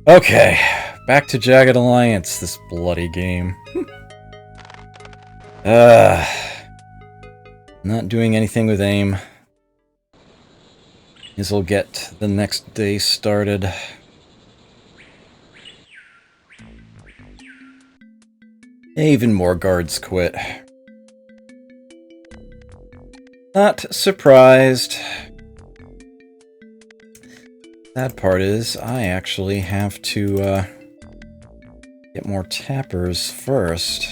Okay, back to Jagged Alliance, this bloody game. Not doing anything with aim. This'll get the next day started. Even more guards quit. Not surprised. Sad part is, I actually have to get more tappers first.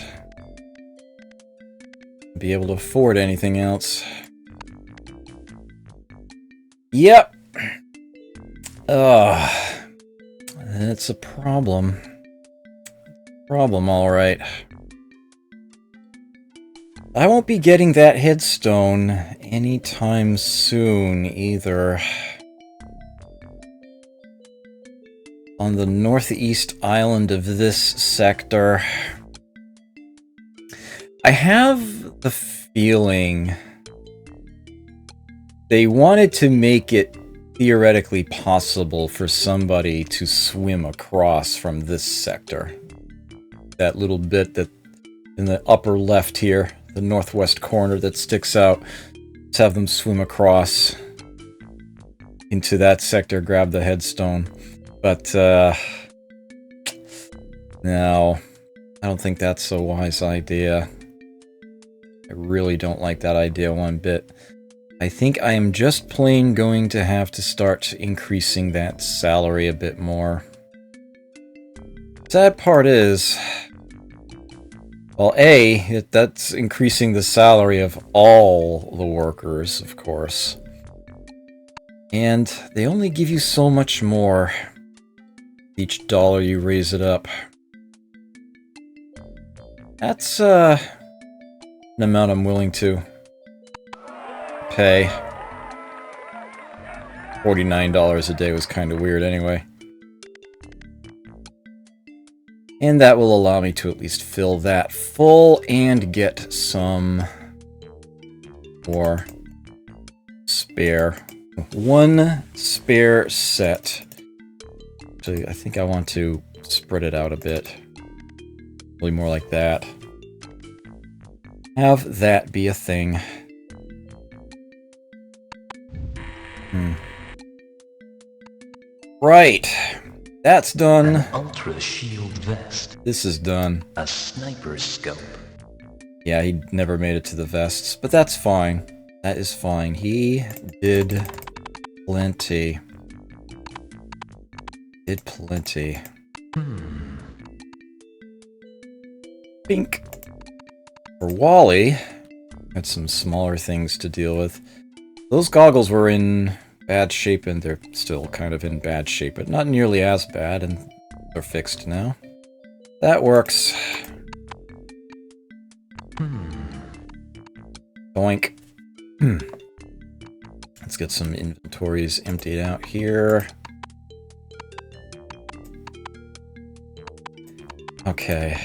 Be able to afford anything else. Yep. It's a problem. Problem, alright. I won't be getting that headstone anytime soon, either. On the northeast island of this sector. I have the feeling they wanted to make it theoretically possible for somebody to swim across from this sector. That little bit that in the upper left here, the northwest corner that sticks out, let's have them swim across into that sector, grab the headstone. But, no, I don't think that's a wise idea. I really don't like that idea one bit. I think I am just plain going to have to start increasing that salary a bit more. Sad part is, well, that's increasing the salary of all the workers, of course. And they only give you so much more each dollar you raise it up. That's, an amount I'm willing to pay. $49 a day was kind of weird anyway. And that will allow me to at least fill that full and get some more spare. One spare set. So I think I want to spread it out a bit. Really more like that. Have that be a thing. Right. That's done. An ultra shield vest. This is done. A sniper scope. Yeah, he never made it to the vests, but that's fine. That is fine. He did plenty. Did plenty. Pink. For Wally, got some smaller things to deal with. Those goggles were in bad shape, and they're still kind of in bad shape, but not nearly as bad, and they're fixed now. That works. Boink. Let's get some inventories emptied out here. Okay.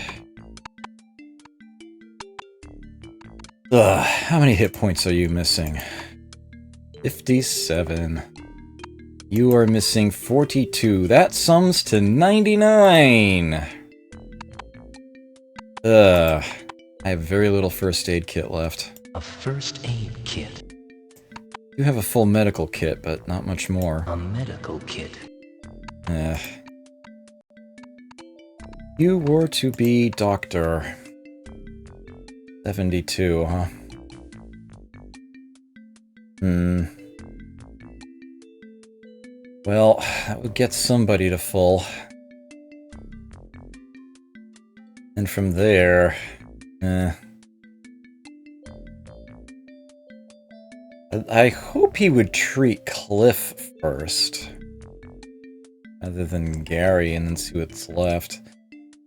How many hit points are you missing? 57. You are missing 42. That sums to 99! I have very little first aid kit left. A first aid kit. You have a full medical kit, but not much more. A medical kit. You were to be Doctor. 72, huh? Well, that would get somebody to full. And from there, I hope he would treat Cliff first, rather than Gary, and then see what's left.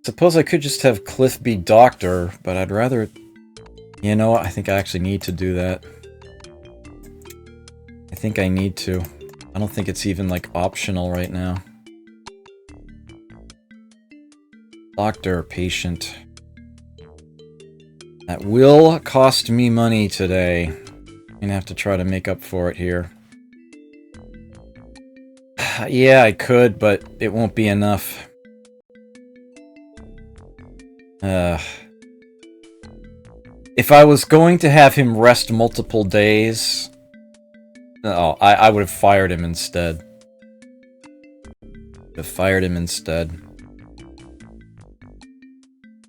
Suppose I could just have Cliff be Doctor, but I'd rather... You know what? I think I actually need to do that. I think I need to. I don't think it's even, like, optional right now. Doctor, patient. That will cost me money today. I'm gonna have to try to make up for it here. Yeah, I could, but it won't be enough. If I was going to have him rest multiple days... Oh, I would have fired him instead.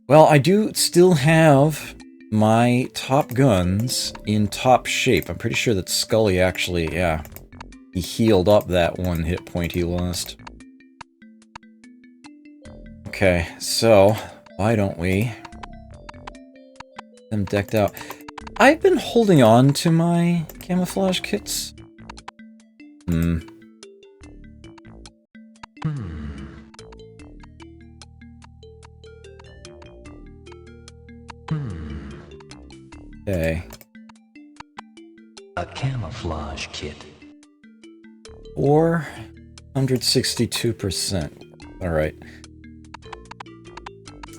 Well, I do still have my top guns in top shape. I'm pretty sure that Scully actually, yeah, he healed up that one hit point he lost. Okay, so why don't we get them decked out? I've been holding on to my camouflage kits. Okay. A camouflage kit. 462%. Alright.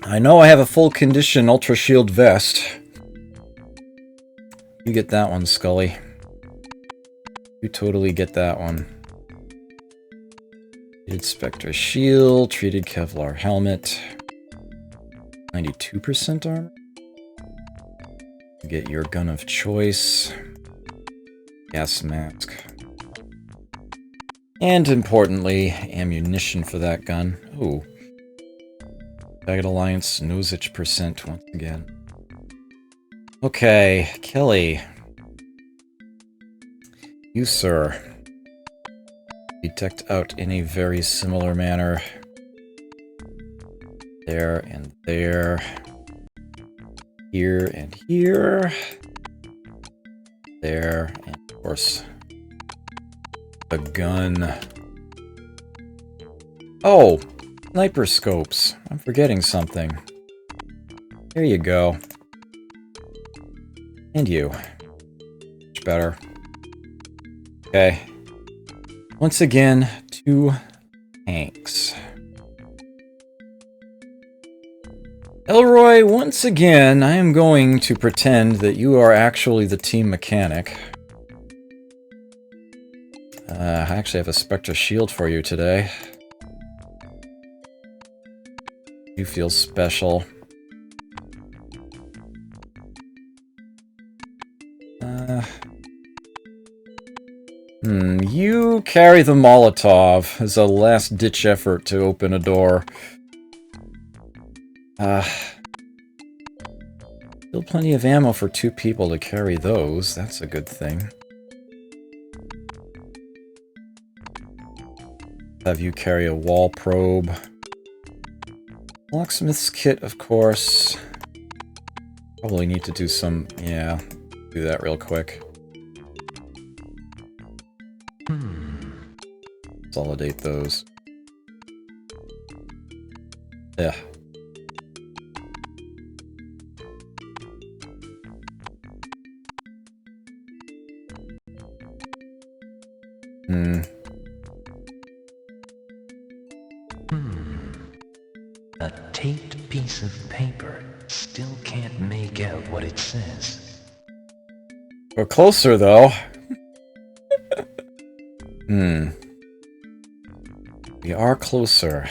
I know I have a full condition ultra shield vest. You get that one, Scully. You totally get that one. Treated Spectre shield, treated Kevlar helmet. 92% armor. Get your gun of choice. Gas mask. And importantly, ammunition for that gun. Ooh. Jagged Alliance nose itch percent once again. Okay, Kelly. You, sir. Be decked out in a very similar manner. There and there. Here and here. There, and of course, a gun. Oh, sniper scopes. I'm forgetting something. There you go. And you. Much better. Okay. Once again, 2 tanks. Elroy, once again, I am going to pretend that you are actually the team mechanic. I actually have a Spectre shield for you today. You feel special. You carry the Molotov as a last-ditch effort to open a door. Still plenty of ammo for 2 people to carry those. That's a good thing. Have you carry a wall probe. Locksmith's kit, of course. Probably need to do some... yeah, do that real quick. Consolidate those. Yeah. A taped piece of paper. Still can't make out what it says. We're closer, though. We are closer.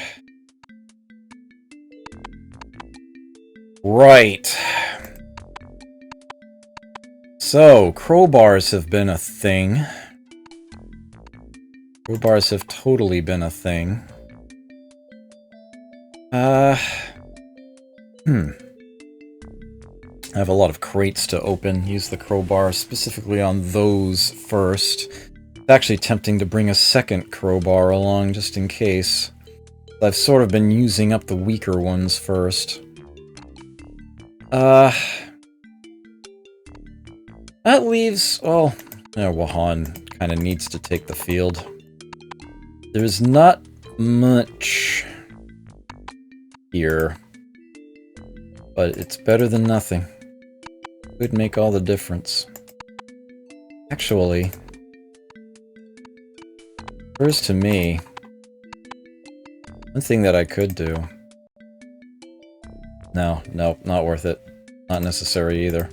Right. So, crowbars have been a thing. Crowbars have totally been a thing. I have a lot of crates to open. Use the crowbar specifically on those first. It's actually tempting to bring a second crowbar along just in case. I've sort of been using up the weaker ones first. That leaves... well, Wahan kind of needs to take the field. There's not much here, but it's better than nothing. Could make all the difference. Actually, occurs to me, one thing that I could do... No, not worth it. Not necessary either.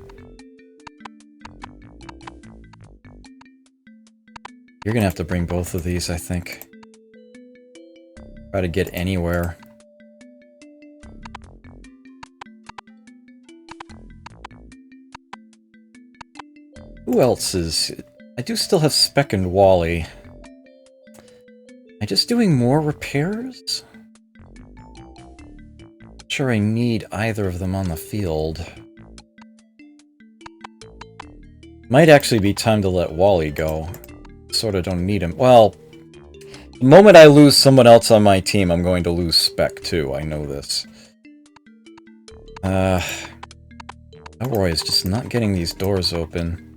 You're gonna have to bring both of these, I think. Try to get anywhere. Who else is... I do still have Speck and Wally. Am I just doing more repairs? Not sure I need either of them on the field. Might actually be time to let Wally go. Sort of don't need him. Well, the moment I lose someone else on my team, I'm going to lose Speck too. I know this. Elroy is just not getting these doors open.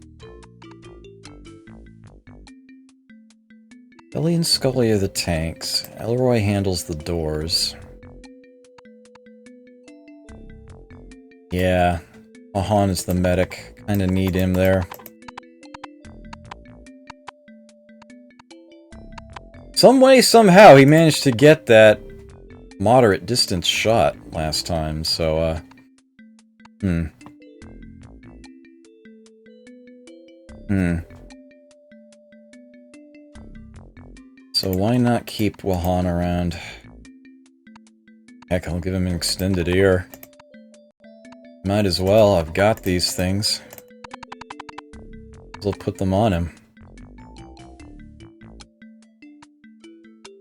Billy and Scully are the tanks. Elroy handles the doors. Yeah. Mahan is the medic. Kinda need him there. Some way, somehow, he managed to get that moderate distance shot last time, so, So why not keep Wahan around? Heck, I'll give him an extended ear. Might as well, I've got these things. I'll put them on him.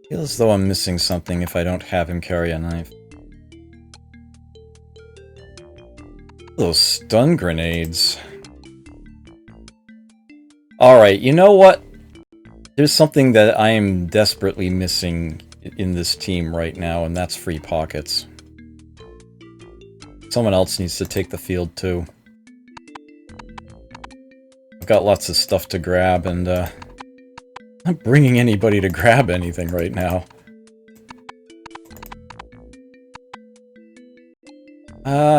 Feel as though I'm missing something if I don't have him carry a knife. Those stun grenades. Alright, you know what? There's something that I am desperately missing in this team right now, and that's free pockets. Someone else needs to take the field too. I've got lots of stuff to grab, and I'm not bringing anybody to grab anything right now.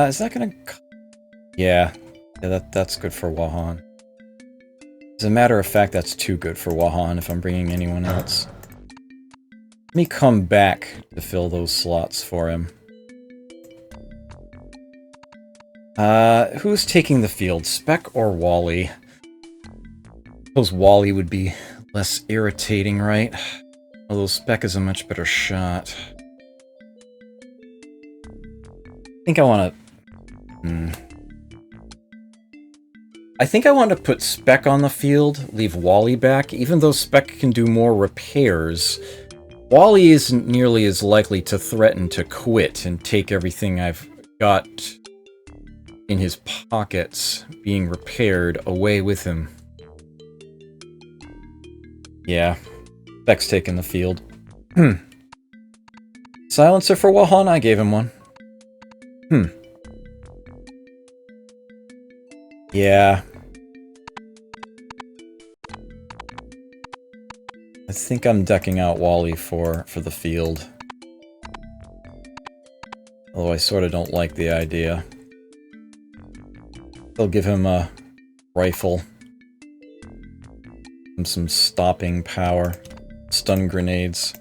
Is that gonna... Yeah, that's good for Wahan. As a matter of fact, that's too good for Wahan if I'm bringing anyone else. Let me come back to fill those slots for him. Who's taking the field, Speck or Wally? I suppose Wally would be less irritating, right? Although Speck is a much better shot. I think I want to... I think I want to put Speck on the field, leave Wally back. Even though Speck can do more repairs, Wally isn't nearly as likely to threaten to quit and take everything I've got in his pockets being repaired away with him. Yeah, Speck's taking the field. Silencer for Wahan? I gave him one. Yeah. I think I'm decking out Wally for the field. Although I sort of don't like the idea. They'll give him a rifle. And some stopping power. Stun grenades.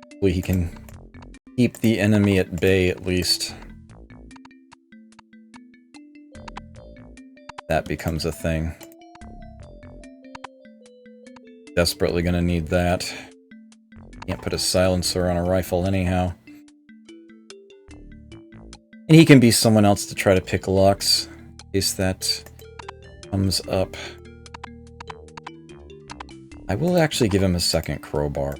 Hopefully he can keep the enemy at bay at least. That becomes a thing. Desperately gonna need that. Can't put a silencer on a rifle anyhow. And he can be someone else to try to pick Lux, in case that comes up. I will actually give him a second crowbar.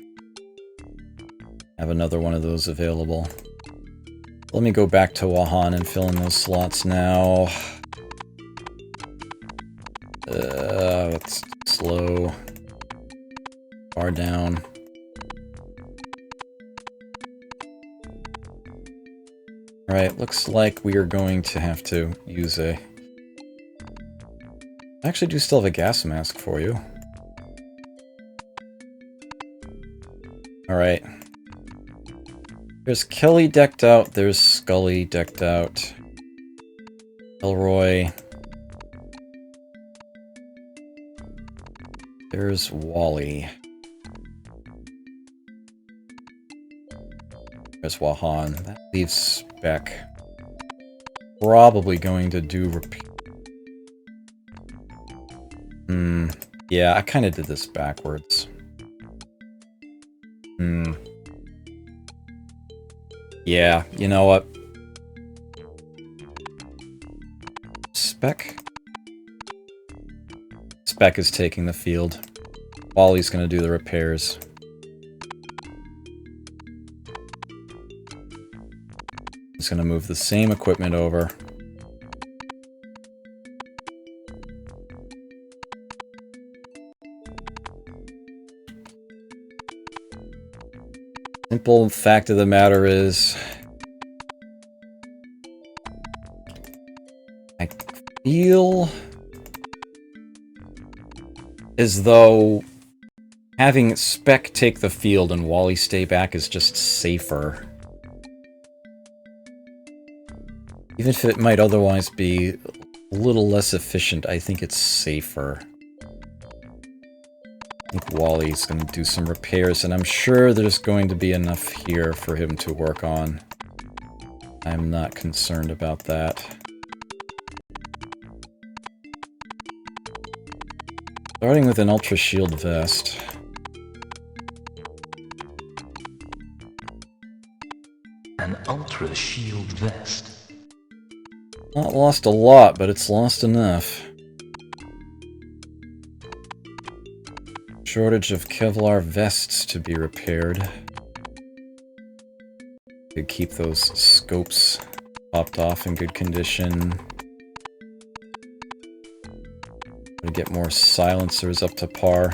Have another one of those available. Let me go back to Wahan and fill in those slots now. That's slow. Far down. Right, looks like we are going to have to use a... I actually do still have a gas mask for you. Alright. There's Kelly decked out, there's Scully decked out. Elroy. There's Wally. There's Wahan. That leaves Speck. Probably going to do repair. Yeah, I kind of did this backwards. Yeah, you know what? Spec? Spec is taking the field. Wally's gonna do the repairs. He's gonna move the same equipment over. Simple fact of the matter is, I feel as though having Spec take the field and Wally stay back is just safer. Even if it might otherwise be a little less efficient, I think it's safer. I think Wally's going to do some repairs, and I'm sure there's going to be enough here for him to work on. I'm not concerned about that. Starting with an Ultra Shield vest. An Ultra Shield vest. Not lost a lot, but it's lost enough. Shortage of Kevlar vests to be repaired. Could keep those scopes popped off in good condition. To get more silencers up to par.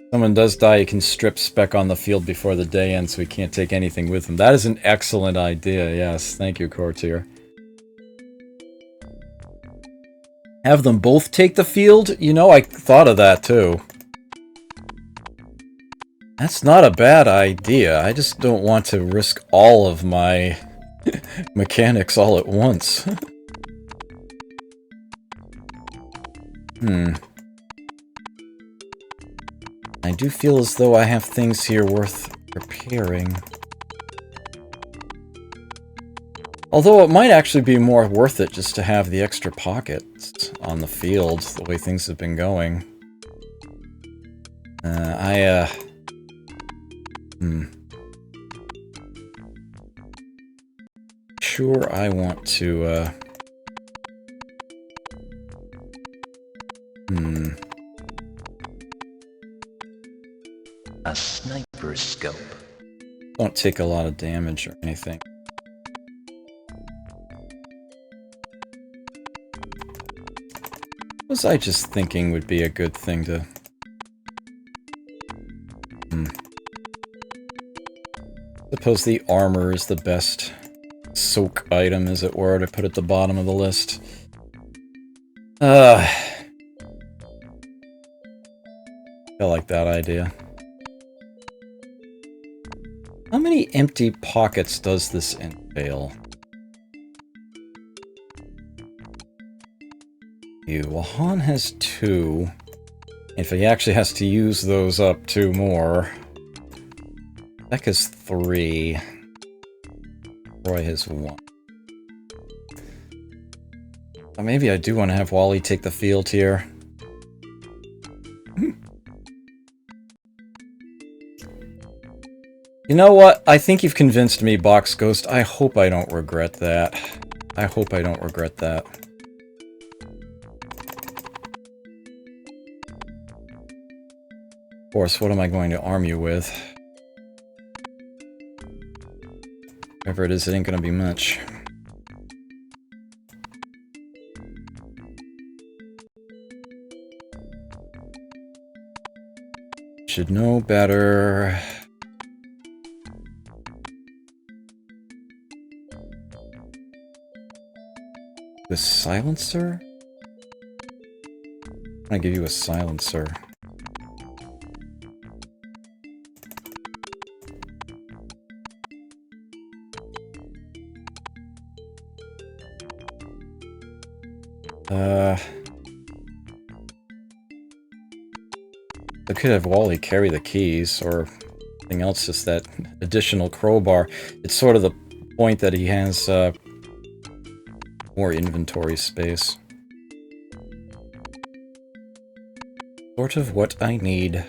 Someone does die, you can strip Spec on the field before the day ends, so he can't take anything with him. That is an excellent idea, yes. Thank you, Courtier. Have them both take the field? You know, I thought of that too. That's not a bad idea. I just don't want to risk all of my mechanics all at once. I do feel as though I have things here worth repairing. Although it might actually be more worth it just to have the extra pockets on the field, the way things have been going. Sure, I want to, A sniper scope. Don't take a lot of damage or anything. Was I just thinking would be a good thing to... Suppose the armor is the best soak item, as it were, to put at the bottom of the list. I like that idea. How many empty pockets does this entail? Wahan has 2. If he actually has to use those up, 2 more. Beck has 3. Roy has 1. Well, maybe I do want to have Wally take the field here. You know what? I think you've convinced me, Box Ghost. I hope I don't regret that. I hope I don't regret that. Of course, what am I going to arm you with? Whatever it is, it ain't gonna be much. Should know better. The silencer? I'm gonna give you a silencer. I could have Wally carry the keys, or anything else, just that additional crowbar. It's sort of the point that he has more inventory space. Sort of what I need.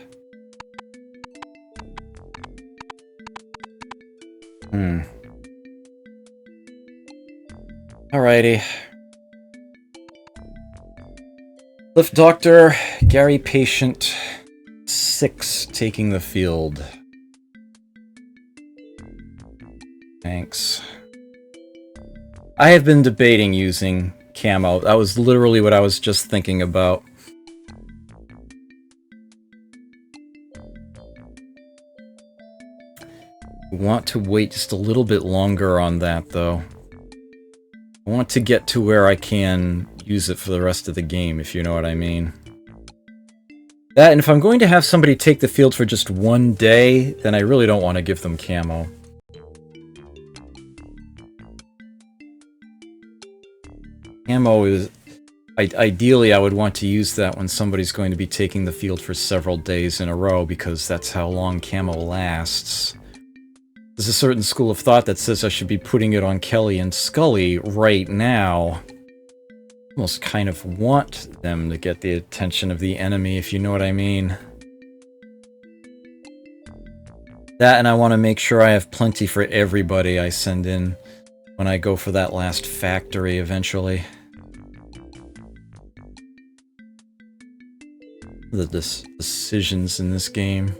Alrighty. Lift Doctor, Gary Patient, 6 taking the field. Thanks. I have been debating using camo. That was literally what I was just thinking about. Want to wait just a little bit longer on that, though. I want to get to where I can use it for the rest of the game, if you know what I mean. That, and if I'm going to have somebody take the field for just one day, then I really don't want to give them camo. Camo is... Ideally, I would want to use that when somebody's going to be taking the field for several days in a row, because that's how long camo lasts. There's a certain school of thought that says I should be putting it on Kelly and Scully right now. Almost kind of want them to get the attention of the enemy, if you know what I mean. That, and I want to make sure I have plenty for everybody I send in when I go for that last factory eventually. The decisions in this game.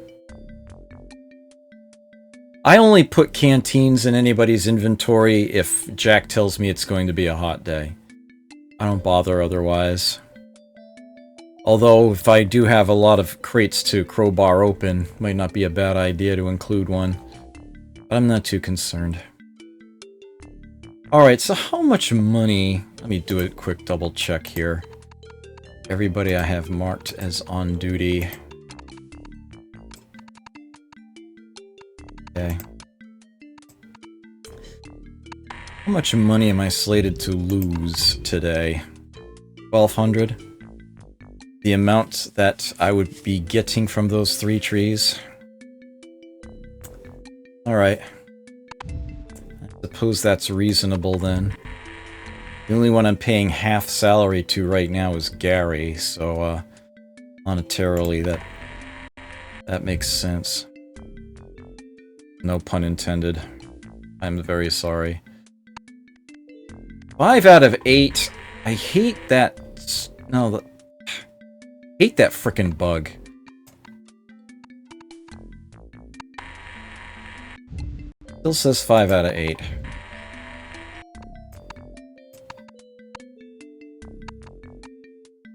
I only put canteens in anybody's inventory if Jack tells me it's going to be a hot day. I don't bother otherwise. Although, if I do have a lot of crates to crowbar open, might not be a bad idea to include one. But I'm not too concerned. Alright, so how much money... Let me do a quick double check here. Everybody I have marked as on duty. Okay. How much money am I slated to lose today? 1,200? The amount that I would be getting from those 3 trees? Alright. I suppose that's reasonable then. The only one I'm paying half salary to right now is Gary, so monetarily that makes sense. No pun intended. I'm very sorry. 5 out of 8. I hate that... No, hate that frickin' bug. Still says 5 out of 8.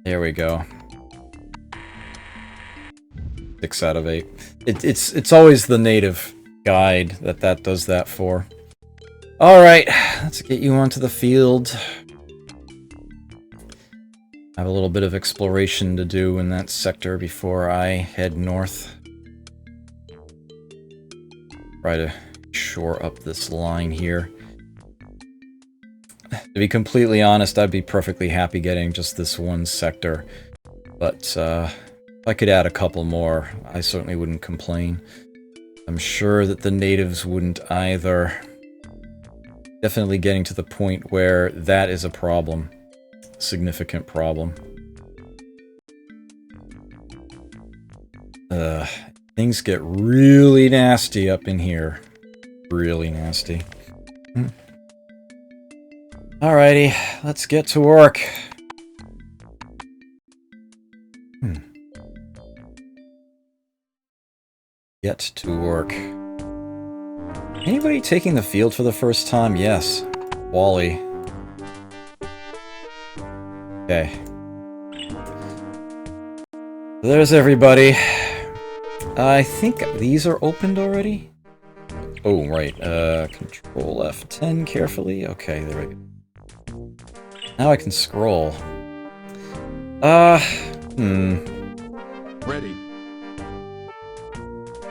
There we go. 6 out of 8. It's always the native guide that does that for. Alright, let's get you onto the field. I have a little bit of exploration to do in that sector before I head north. Try to shore up this line here. To be completely honest, I'd be perfectly happy getting just this one sector. But if I could add a couple more, I certainly wouldn't complain. I'm sure that the natives wouldn't either. Definitely getting to the point where that is a problem. Significant problem. Things get really nasty up in here. Really nasty. Alrighty, let's get to work. Get to work. Anybody taking the field for the first time? Yes. Wally. Okay. There's everybody. I think these are opened already? Oh, right. Control F10 carefully. Okay, there we go. Now I can scroll. Ready.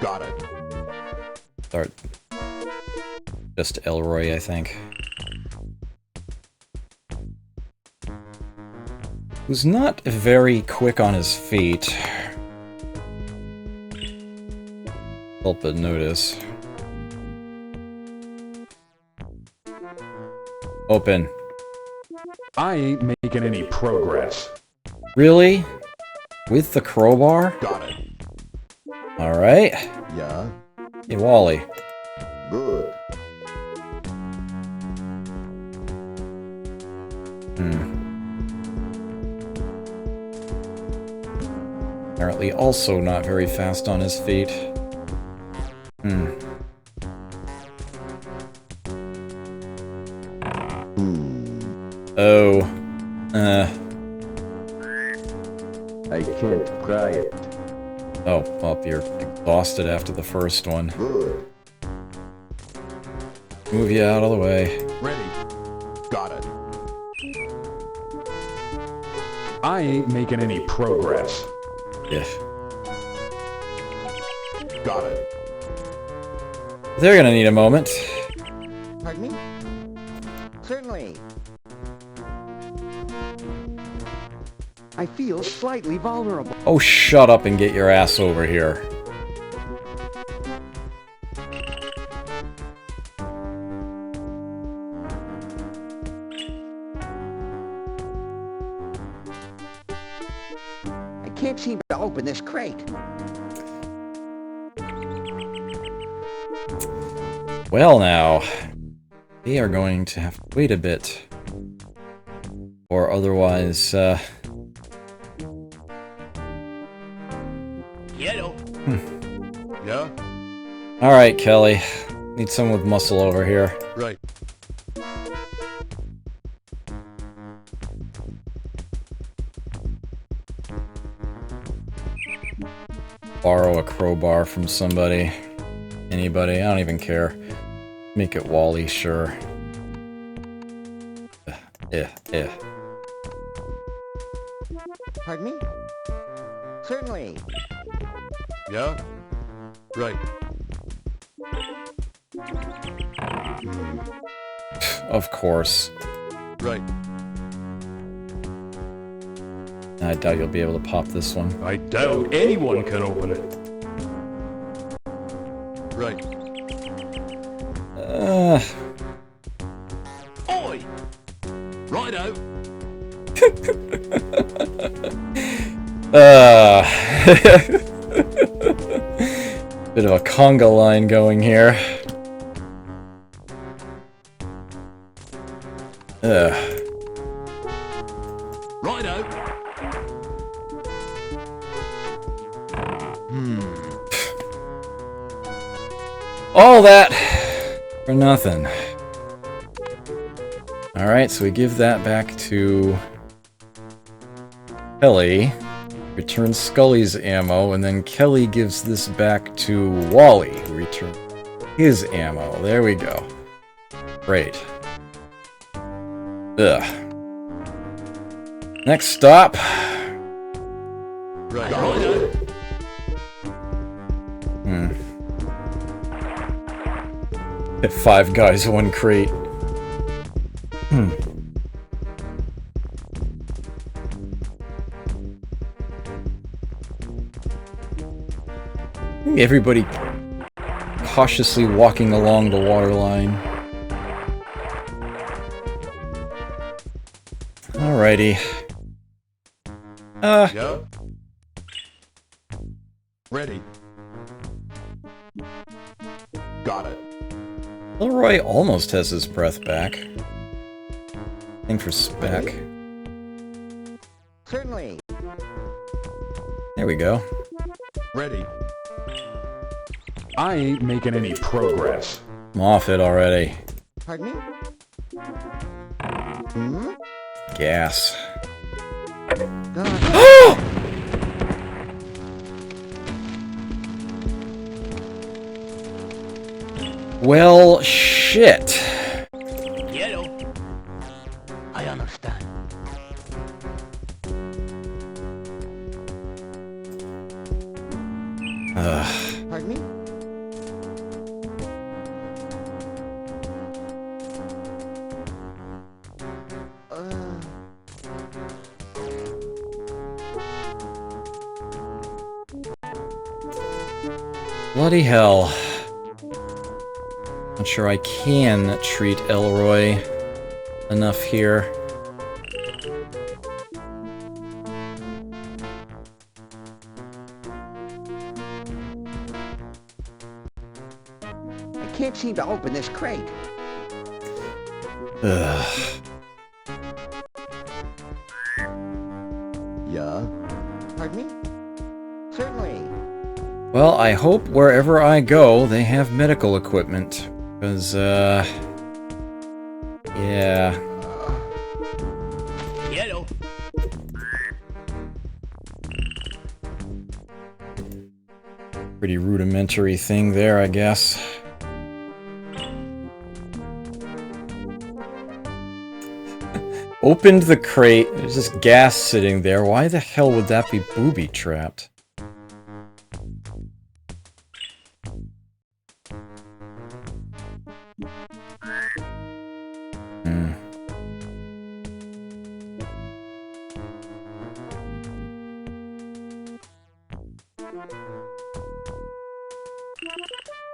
Got it. Start. Just Elroy, I think. Who's not very quick on his feet. Help but notice. Open. I ain't making any progress. Really? With the crowbar? Got it. Alright. Yeah. Hey, Wally. Good. Apparently also not very fast on his feet. Oh. I can't pry it. Oh, well, you're exhausted after the first one. Good. Move you out of the way. Ready. Got it. I ain't making any progress. Yeah. Got it. They're gonna need a moment. Pardon me? Certainly. I feel slightly vulnerable. Oh, shut up and get your ass over here. I can't seem to open this crate. Well now, we are going to have to wait a bit. Or otherwise, Yeah? Alright, Kelly. Need someone with muscle over here. Right. Borrow a crowbar from somebody. Anybody, I don't even care. Make it Wally, sure. Yeah. Pardon me? Certainly. Yeah? Right. Of course. Right. I doubt you'll be able to pop this one. I doubt anyone can open it. Right. Oi! Righto. Bit of a conga line going here. Righto. All that for nothing. Alright, so we give that back to Kelly. Returns Scully's ammo, and then Kelly gives this back to Wally, who returns his ammo. There we go. Great. Next stop. Right. Righto. Hit 5 guys, 1 crate. Everybody cautiously walking along the waterline. Alrighty. Yeah? Ready. Got it. Leroy almost has his breath back. Thing for spec. Certainly. There we go. Ready. I ain't making any progress. I'm off it already. Pardon me? Gas. God. Well, shit. I understand. Pardon me? Bloody hell. Not sure I can treat Elroy enough here. I can't seem to open this crate. Ugh. Certainly. Well, I hope wherever I go, they have medical equipment. Because, yeah. Yellow. Pretty rudimentary thing there, I guess. Opened the crate, there's just gas sitting there. Why the hell would that be booby-trapped?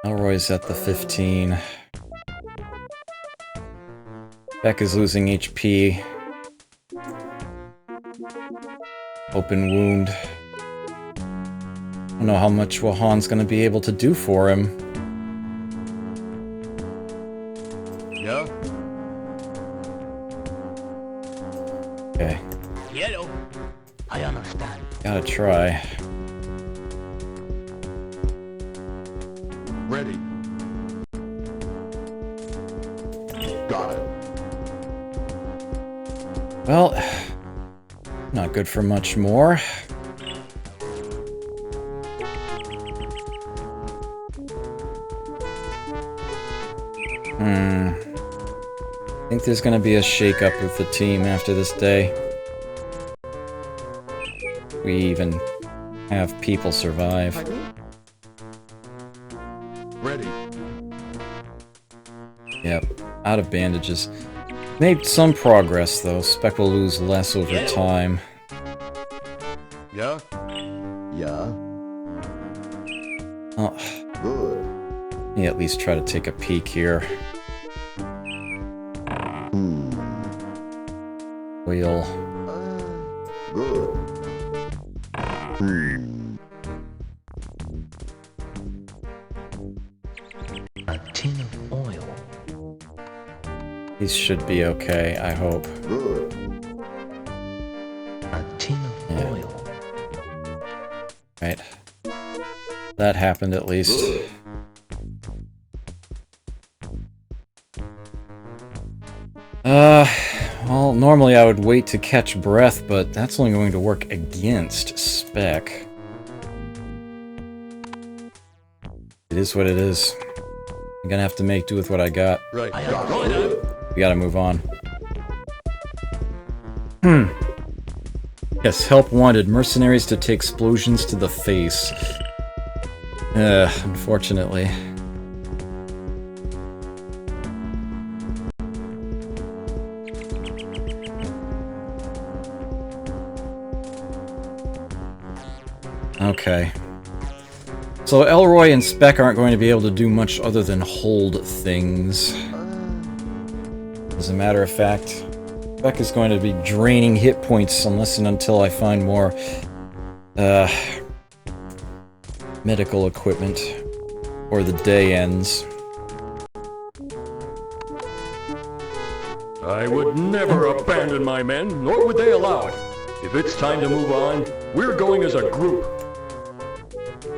Elroy's at the 15. Beck is losing HP. Open wound. I don't know how much Wahan's gonna be able to do for him. Yeah. Okay. Yellow. I understand. Gotta try. Ready. Got it. Well, not good for much more. I think there's gonna be a shake-up with the team after this day. We even have people survive. Pardon me? Ready. Yep, out of bandages. Made some progress, though. Spec will lose less over time. Yeah. Yeah. Oh, Good. let me at least try to take a peek here. We'll... Good. A tin of oil. These should be okay, I hope. Good. A tin of Yeah. oil. Right. That happened at least. Good. Well, normally I would wait to catch breath, but that's only going to work against Spec. It is what it is. I'm gonna have to make do with what I got. Right. I Got understand. it. We gotta move on. Yes, help wanted. Mercenaries to take explosions to the face. Unfortunately. Okay. So Elroy and Spec aren't going to be able to do much other than hold things. As a matter of fact, Spec is going to be draining hit points unless and until I find more medical equipment or the day ends. I would never abandon my men, nor would they allow it. If it's time to move on, we're going as a group.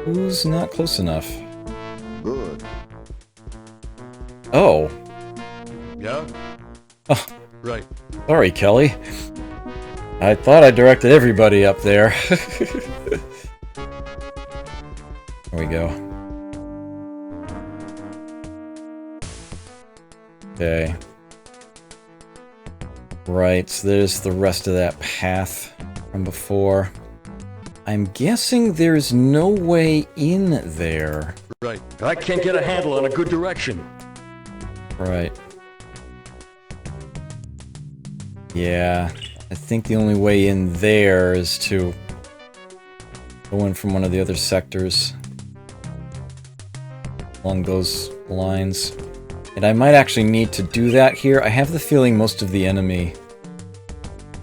Who's not close enough? Good. Oh. Yeah? Oh. Right. Sorry, Kelly. I thought I directed everybody up there. There we go. Okay. Right, so there's the rest of that path from before. I'm guessing there's no way in there. Right. I can't get a handle on a good direction. Right. Yeah, I think the only way in there is to go in from one of the other sectors along those lines. And I might actually need to do that here. I have the feeling most of the enemy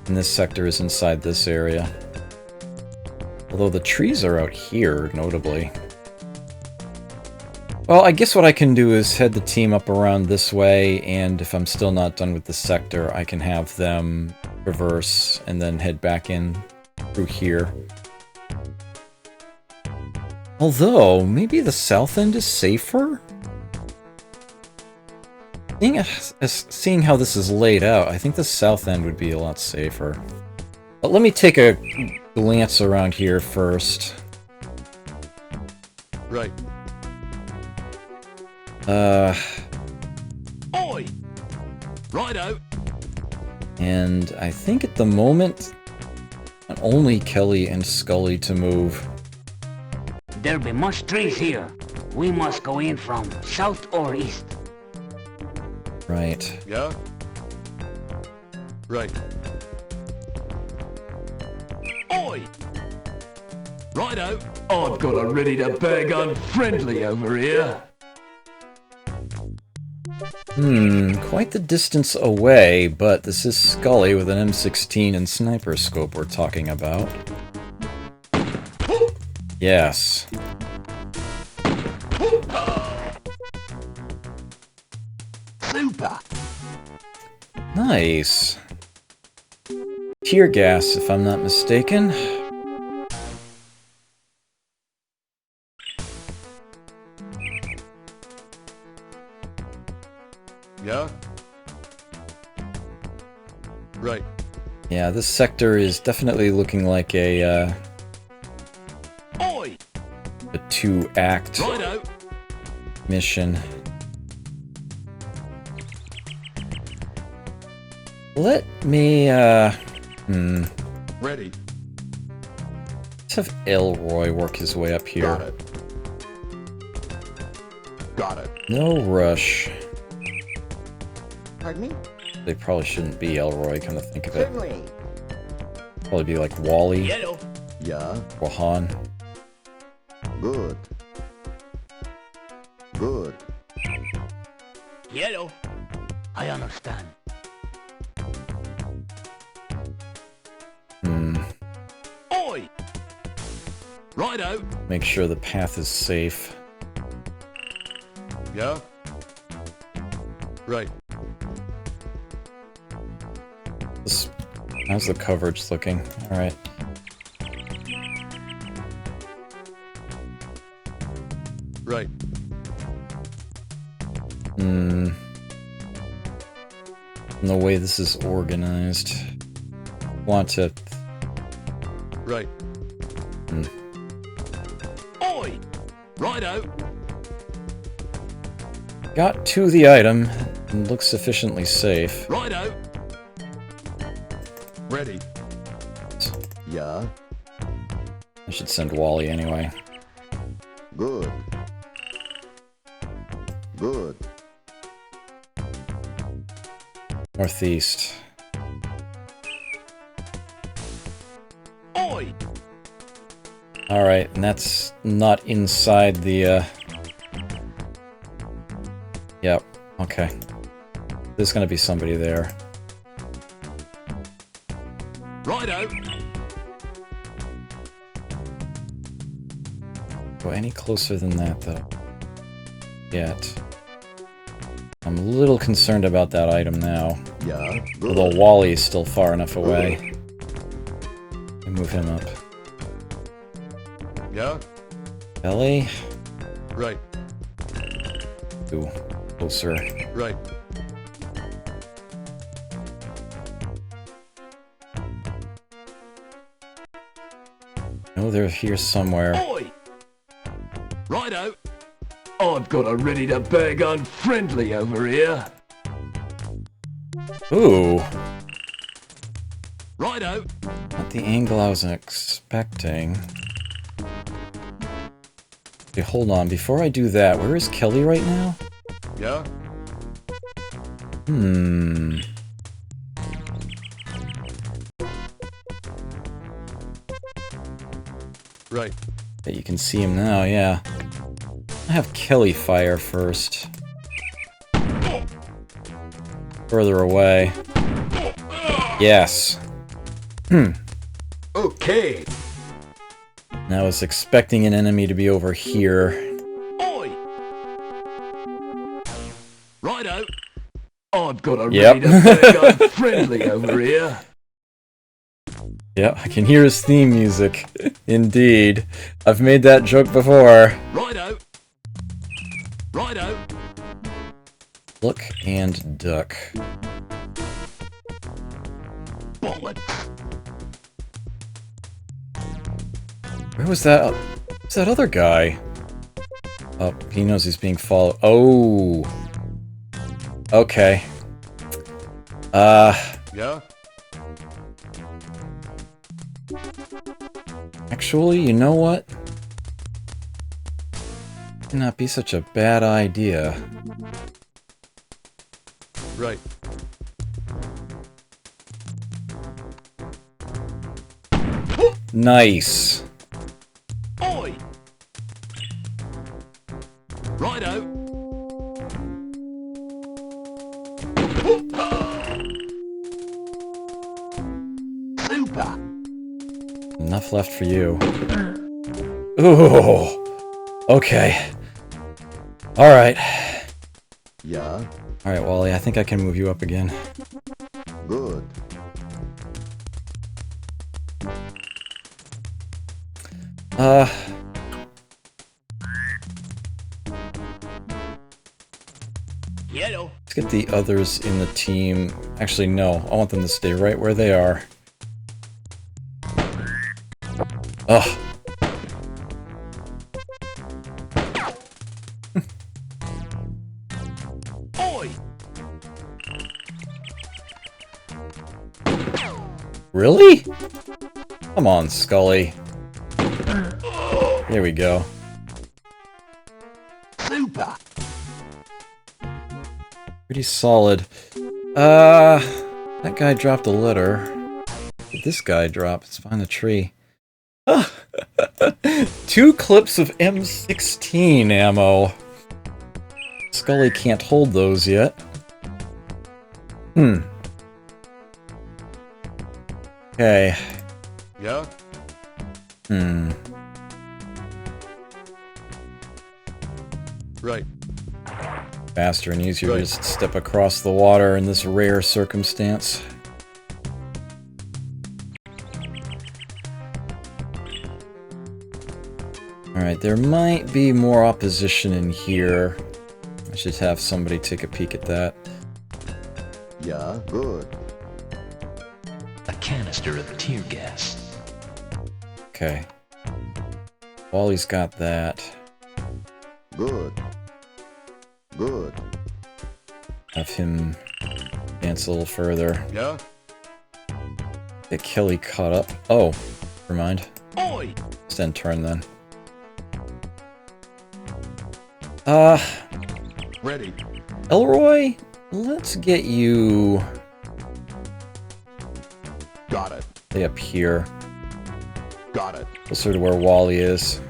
in this sector is inside this area. Although the trees are out here, notably. Well, I guess what I can do is head the team up around this way, and if I'm still not done with the sector, I can have them reverse and then head back in through here. Although, maybe the south end is safer? Seeing how this is laid out, I think the south end would be a lot safer. But let me take a glance around here first. Right. Oi! Righto. And I think at the moment, only Kelly and Scully to move. There be much trees here. We must go in from south or east. Right. Yeah? Right. Oi! Righto. I've got a ready-to-bear gun friendly over here. Quite the distance away, but this is Scully with an M16 and sniper scope we're talking about. Yes. Super! Nice. Tear gas, if I'm not mistaken. Yeah? Right. Yeah, this sector is definitely looking like a Oi! 2-act Righto. mission. Let me, Ready. let's have Elroy work his way up here. Got it. Got it. No rush. Pardon me? They probably shouldn't be Elroy, come to think of it. Certainly. Probably be like Wally Yellow! Yeah. or Han. Good. Good. Yellow! I understand. Oi! Righto. Make sure the path is safe. Yeah? Right. How's the coverage looking? Alright. Right. And the way this is organized. Want to... Right. Oi! Righto. Got to the item and looks sufficiently safe. Righto. Ready. Yeah. I should send Wally anyway. Good. Good. Northeast. Oi! Alright, and that's not inside the, Yep, okay. There's gonna be somebody there. Righto. Go any closer than that, though. Yet. I'm a little concerned about that item now. Yeah. Good. Although Wally is still far enough away. I move him up. Yeah? Ellie? Right. Ooh, closer. Right. Oh, they're here somewhere. Oi! Righto. I've got a ready-to-bear gun friendly over here. Ooh, Righto. not the angle I was expecting. Okay, hold on. Before I do that, where is Kelly right now? Yeah? Right. Yeah, you can see him now, yeah. I have Kelly fire first. Further away. Yes. Okay. And I was expecting an enemy to be over here. Oi! Righto. I've got a Yep. ready-to-bear gun friendly over here. Yeah, I can hear his theme music. Indeed. I've made that joke before. Righto. Righto. Look and duck. Bullet. Where was that? Where's that other guy? Oh, he knows he's being followed. Oh. Okay. Yeah? Actually, you know what? Might not be such a bad idea. Right. Nice. Oi! Righto. Super. Enough left for you. Ooh. Okay. Alright. Yeah. Alright, Wally, I think I can move you up again. Good. Yellow. Let's get the others in the team. Actually, no. I want them to stay right where they are. Ugh. Oi! Really? Come on, Scully. There we go. Super. Pretty solid. That guy dropped a letter. What did this guy drop? Let's find the tree. 2 clips of M16 ammo. Scully can't hold those yet. Okay. Yeah? Right. Faster and easier to just step across the water in this rare circumstance. Alright, there might be more opposition in here. I should have somebody take a peek at that. Yeah. Good. A canister of tear gas. Okay. Wally's got that. Good. Good. Have him advance a little further. Yeah? Get Kelly caught up. Oh, never mind. Oi! Let's end turn then. Ready. Elroy, let's get you Got it. way up here. Got it. Closer to where Wally is.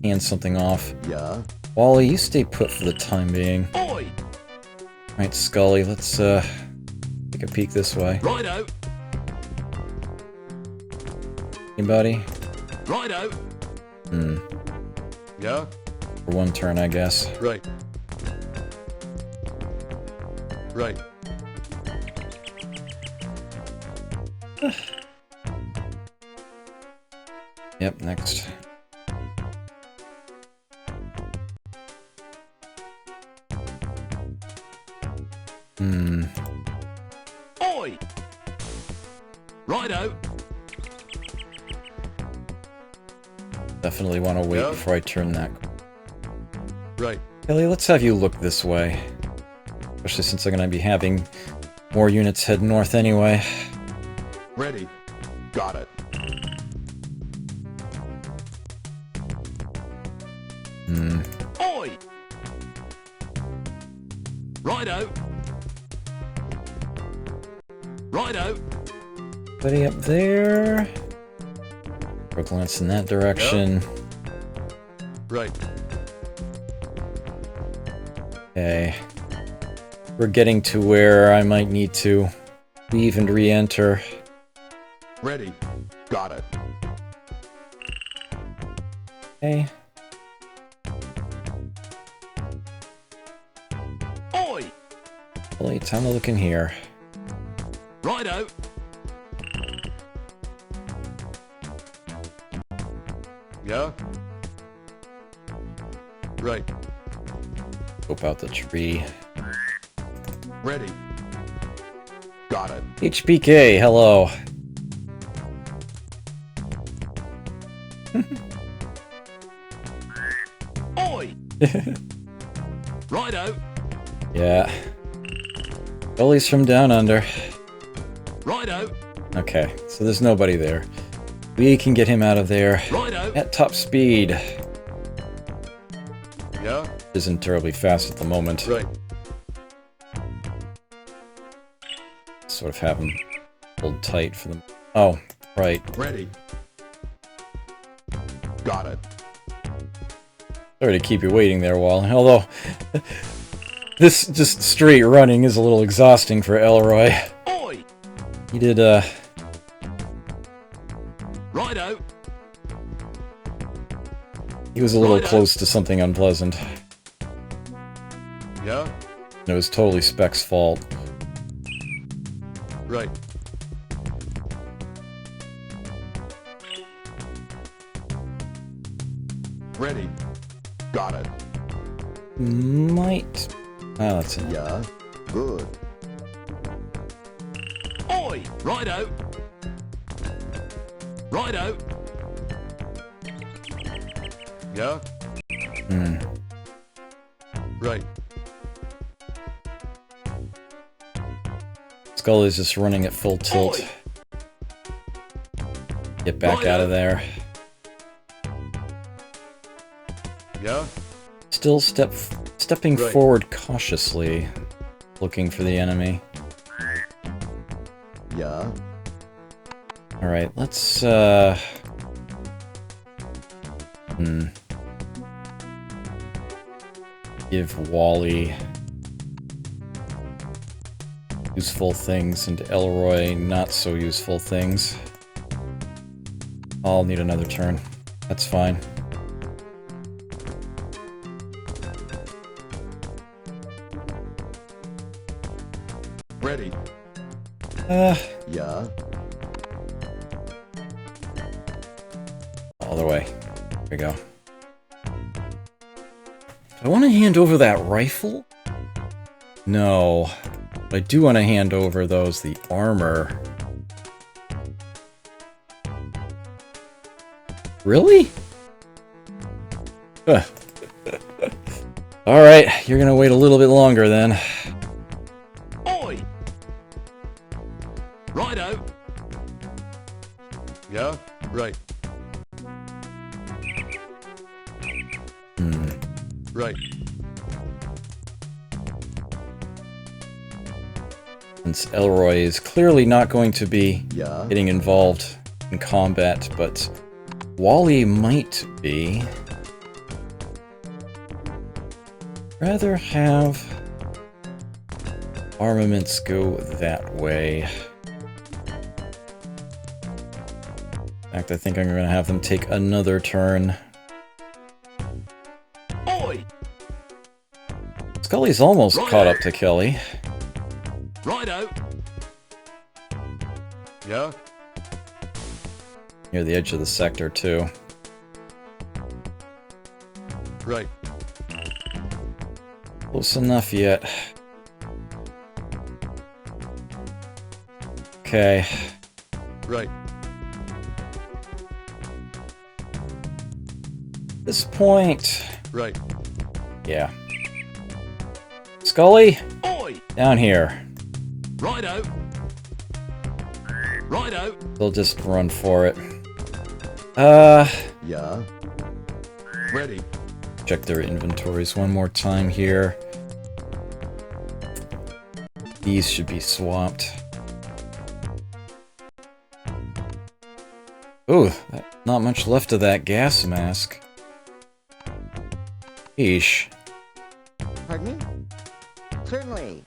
Hand something off. Yeah. Wally, you stay put for the time being. Oi! Alright, Scully, let's take a peek this way. Righto. Anybody? Righto. Yeah? For one turn, I guess. Right. Right. Yep, next. Oi! Righto. Definitely want to wait Yeah. before I turn that. Right. Kelly, let's have you look this way. Especially since I'm going to be having more units head north anyway. Ready. Got it. Oi! Righto. Righto. Buddy up there. Throw a glance in that direction. Right. Okay. We're getting to where I might need to leave and re-enter. Ready. Got it. Okay. Oi! Well, time to look in here. Righto. Yeah? Right. Scope out the tree. Ready. Got it. HBK, hello. Oi! Righto. Yeah. Gullies from down under. Righto. Okay, so there's nobody there. We can get him out of there Righto. at top speed. Yeah? Isn't terribly fast at the moment. Right. Sort of have him hold tight for them. Oh, right. Ready. Got it. Sorry to keep you waiting there, Wally. Although, this just straight running is a little exhausting for Elroy. Oi! He did, Righto. he was a little Righto. close to something unpleasant. Yeah? And it was totally Spec's fault. Right. Ready. Got it. Might... Ah, that's it. Yeah. Good. Oi! Righto. Righto. Yeah? Hmm. Right. Skull is just running at full tilt. Oi! Get back out of there. Yeah? Still stepping Right. forward cautiously, looking for the enemy. Yeah. Alright, let's, give Wally useful things and Elroy not so useful things. I'll need another turn. That's fine. Ready. Yeah. Other way. There we go. Do I want to hand over that rifle? No. But I do want to hand over those, the armor. Really? Huh. Alright, you're gonna wait a little bit longer then. Oi! Righto. Yeah? Right. Right. Since Elroy is clearly not going to be Yeah. getting involved in combat, but Wally might be. Rather have armaments go that way. In fact, I think I'm going to have them take another turn. Oi! Scully's almost caught up to Kelly. Righto. Yeah? Near the edge of the sector, too. Right. Close enough yet. Okay. Right. At this point... Right. Yeah. Scully, Oi! down here. Righto. Righto. They'll just run for it. Yeah. Ready. Check their inventories one more time here. These should be swapped. Ooh, not much left of that gas mask. Yeesh. Pardon me? Certainly.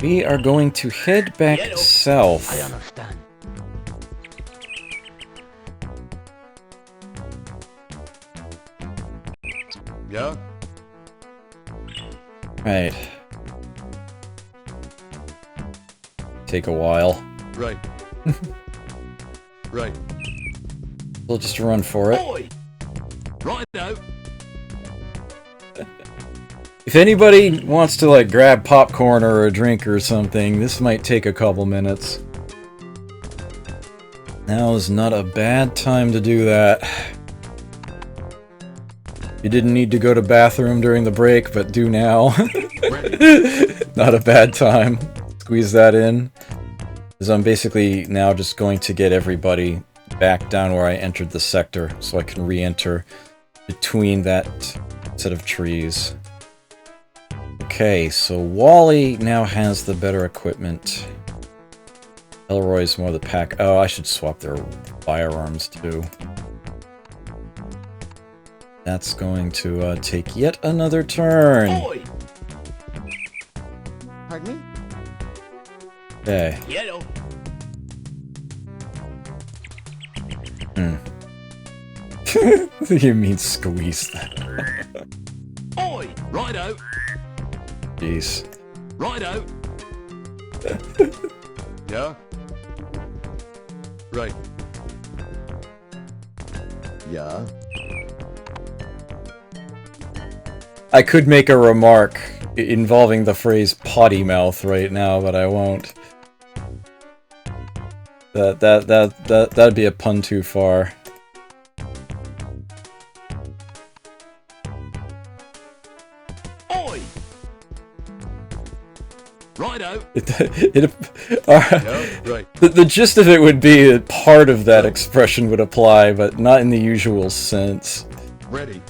We are going to head back I south. understand. Yeah? Right. Take a while. Right. Right. We'll just run for it. Oi! Right out. If anybody wants to like grab popcorn or a drink or something, this might take a couple minutes. Now is not a bad time to do that. You didn't need to go to bathroom during the break, but do now. Not a bad time. Squeeze that in. Because I'm basically now just going to get everybody back down where I entered the sector, so I can re-enter between that set of trees. Okay, so Wally now has the better equipment. Elroy's more the pack. Oh, I should swap their firearms too. That's going to take yet another turn. Oi! Pardon me? Okay. Yellow. You mean squeeze that? Oi! Right out. Jeez. Right out. Yeah. Right. Yeah. I could make a remark involving the phrase potty mouth right now, but I won't. That'd be a pun too far. Oi! Right out. Alright. Yeah, right. The gist of it would be that part of that expression would apply, but not in the usual sense. Ready.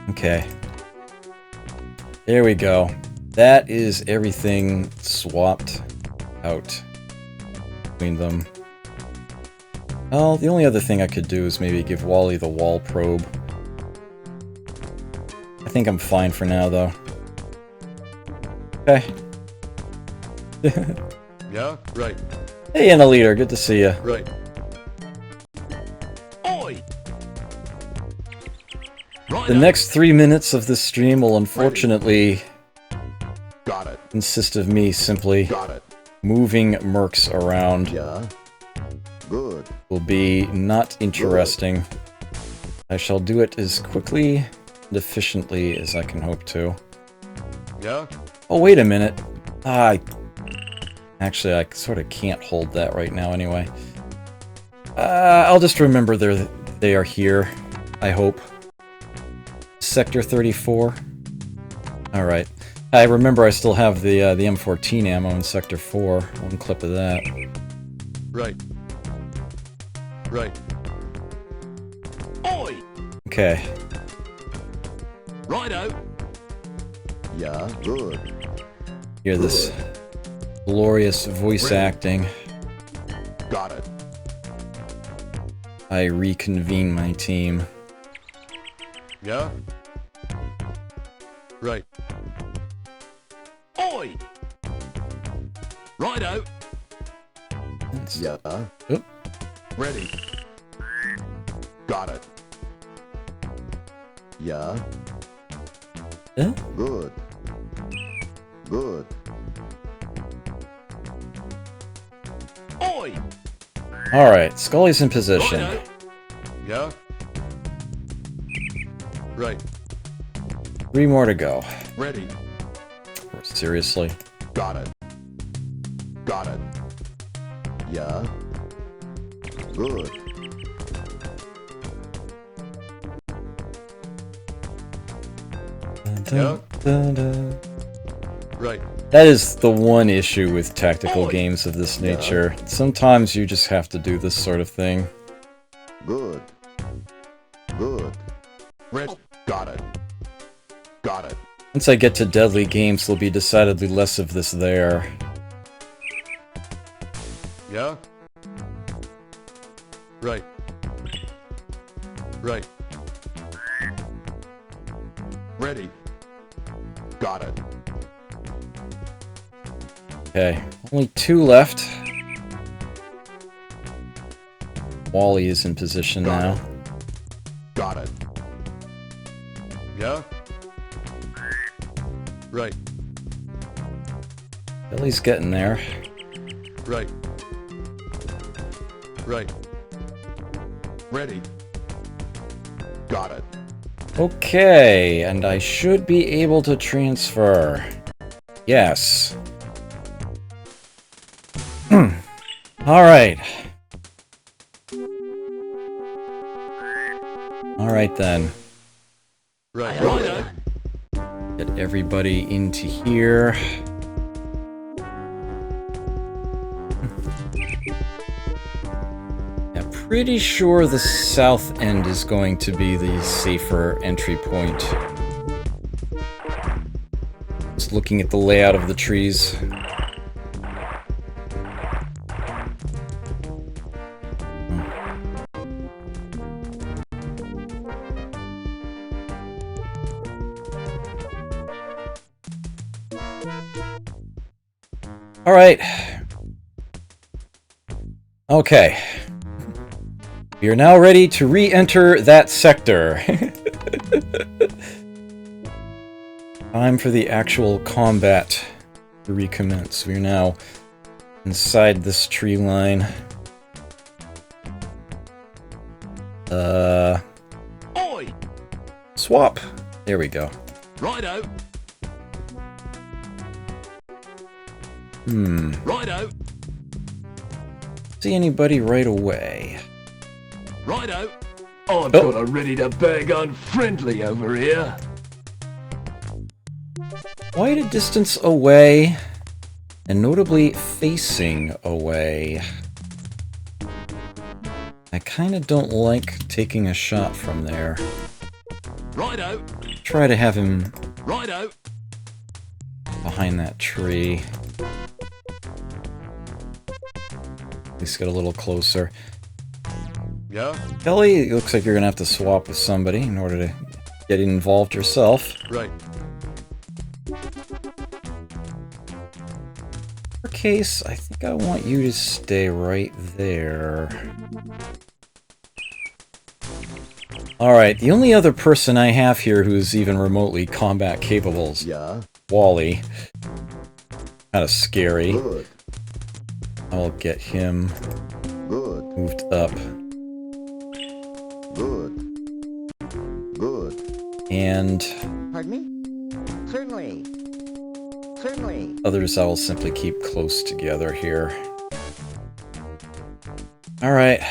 Okay. There we go. That is everything swapped out between them. Well, the only other thing I could do is maybe give Wally the wall probe. I think I'm fine for now, though. Okay. Yeah, right. Hey, Anna Leader, good to see you. Right. Oi! Right The out. next 3 minutes of this stream will unfortunately Got it. consist of me simply Got it. moving mercs around. Yeah. Good. Will be not interesting. I shall do it as quickly and efficiently as I can hope to. Yeah. Oh, wait a minute. Actually, I sort of can't hold that right now anyway. I'll just remember they are here, I hope. Sector 34. Alright. I remember I still have the M14 ammo in Sector 4. One clip of that. Right. Right. Oi! Okay. Right out. Yeah. Good. Hear this glorious voice acting. Got it. I reconvene my team. Yeah. Right. Oi! Right out. Yeah. Oop. Ready. Got it. Yeah. Eh? Good. Good. Oi! Alright, Scully's in Right position. out. Yeah. Right. 3 more to go. Ready. Seriously. Got it. Got it. Yeah. Good. Yeah. Right. That is the one issue with tactical Oi. games of this nature. Sometimes you just have to do this sort of thing. Good. Good. Ready. Got it. Got it. Once I get to deadly games, there'll be decidedly less of this there. Yeah. Right. Right. Ready. Got it. Okay, only 2 left. Wally is in position Got now. it. Got it. Yeah. Right. Billy's getting there. Right. Right. Ready. Got it. Okay, and I should be able to transfer. Yes. Alright. Alright then. Right. Get everybody into here. Yeah, pretty sure the south end is going to be the safer entry point. Just looking at the layout of the trees. Alright. Okay. We are now ready to re-enter that sector. Time for the actual combat to recommence. We are now inside this tree line. Oi! Swap. There we go. Righto. Righto. See anybody right away. Righto. I've got a ready-to-bag unfriendly over here. Quite a distance away, and notably facing away. I kind of don't like taking a shot from there. Righto. Try to have him Righto. behind that tree. At least get a little closer. Yeah. Kelly, it looks like you're gonna have to swap with somebody in order to get involved yourself. Right. For case, I think I want you to stay right there. Alright, the only other person I have here who's even remotely combat capable is Yeah. Wally. Kinda scary. Good. I'll get him Good. moved up. Good. Good. And Pardon me? Certainly. Certainly. others I will simply keep close together here. Alright.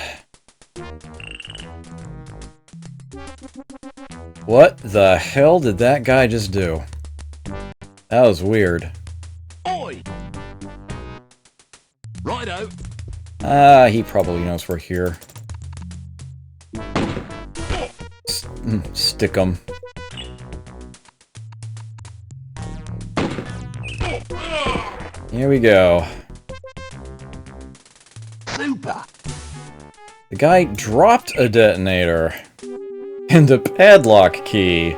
What the hell did that guy just do? That was weird. Oi! Righto. He probably knows we're here. Stick 'em. Here we go. Super. The guy dropped a detonator and a padlock key,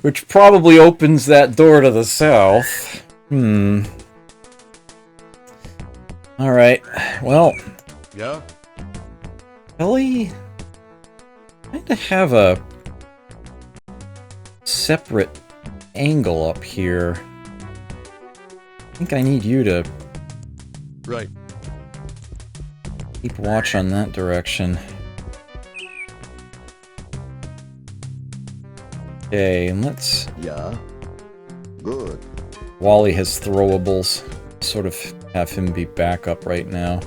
which probably opens that door to the south. Alright, well, Yeah. Ellie kind of have a separate angle up here. I think I need you to Right. keep watch on that direction. Okay, and let's... Yeah. Good. Wally has throwables. Sort of have him be backup right now.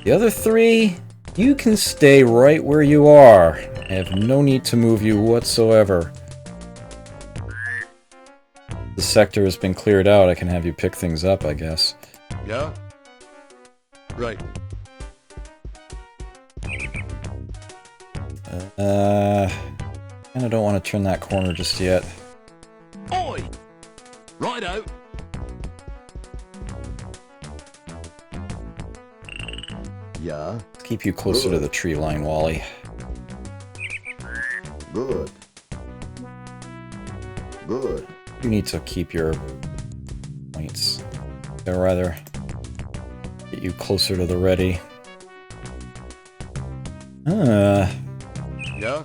The other three, you can stay right where you are. I have no need to move you whatsoever. The sector has been cleared out. I can have you pick things up, I guess. Yeah. Right. Kinda don't want to turn that corner just yet. Oi! Righto. Yeah. Let's keep you closer to the tree line, Wally. Good. Good. You need to keep your points. I'd rather get you closer to the ready. Yeah.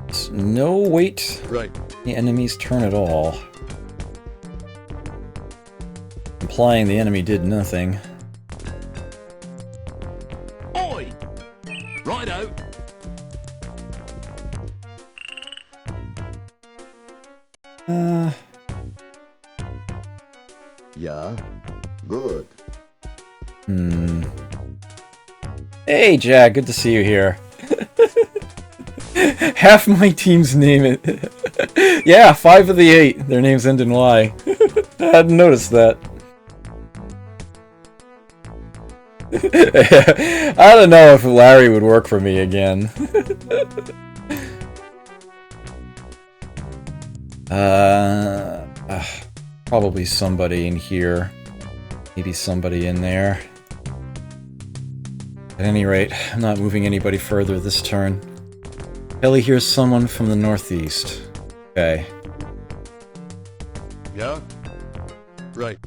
It's no wait Right. the enemy's turn at all. Implying the enemy did nothing. Oi! Righto. Yeah. Good. Hey, Jack, good to see you here. Half my team's name it. Yeah, 5 of the 8. Their names end in Y. I hadn't noticed that. I don't know if Larry would work for me again. Probably somebody in here. Maybe somebody in there. At any rate, I'm not moving anybody further this turn. Kelly hears someone from the northeast. Okay. Yeah? Right.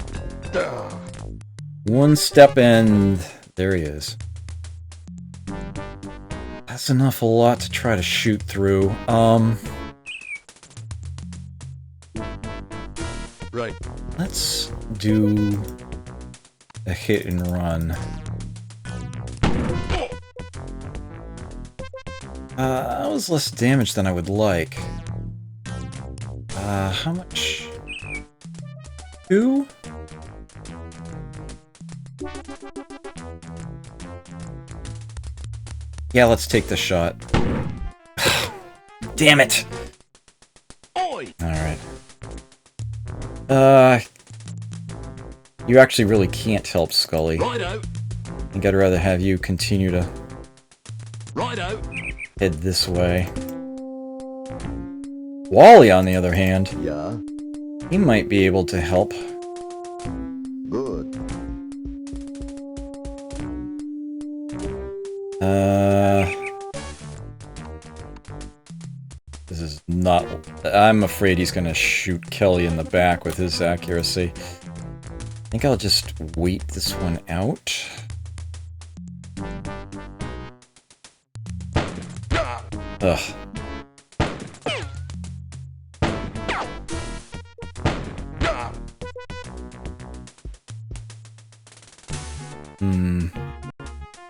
One step and there he is. That's an awful lot to try to shoot through. Right. Let's do a hit and run. That was less damage than I would like. How much? 2? Yeah, let's take the shot. Damn it! Alright. You actually really can't help Scully. Righto. I think I'd rather have you continue to Righto. head this way. Wally, on the other hand, Yeah. he might be able to help. Good. This is not... I'm afraid he's gonna shoot Kelly in the back with his accuracy. I think I'll just wait this one out. Ugh.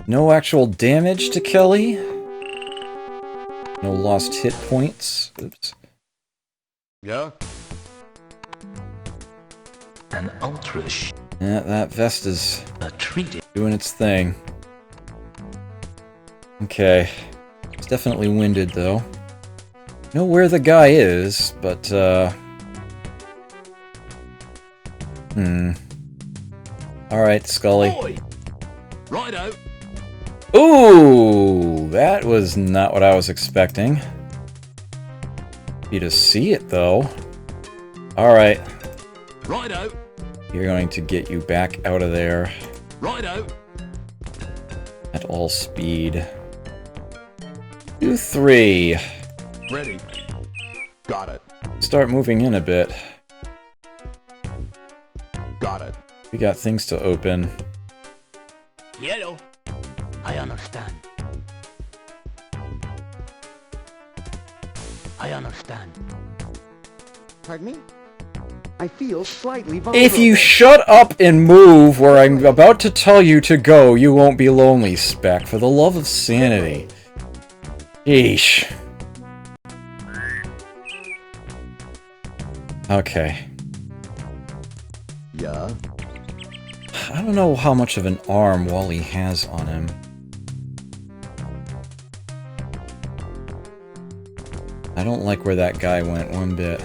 No actual damage to Kelly. No lost hit points. Oops. Yeah? An ultra Yeah, that vest is treated. doing its thing. Okay. It's definitely winded, though. Know where the guy is, but, Alright, Scully. Righto. Ooh! That was not what I was expecting. You to see it, though. Alright. Righto. You're going to get you back out of there. Righto. At all speed. 2, 3. Ready. Got it. Start moving in a bit. Got it. We got things to open. Yellow. I understand. I understand. Pardon me? I feel slightly vulnerable. If you shut up and move where I'm about to tell you to go, you won't be lonely, Spec. For the love of sanity. Yeesh. Okay. Yeah. I don't know how much of an arm Wally has on him. I don't like where that guy went one bit.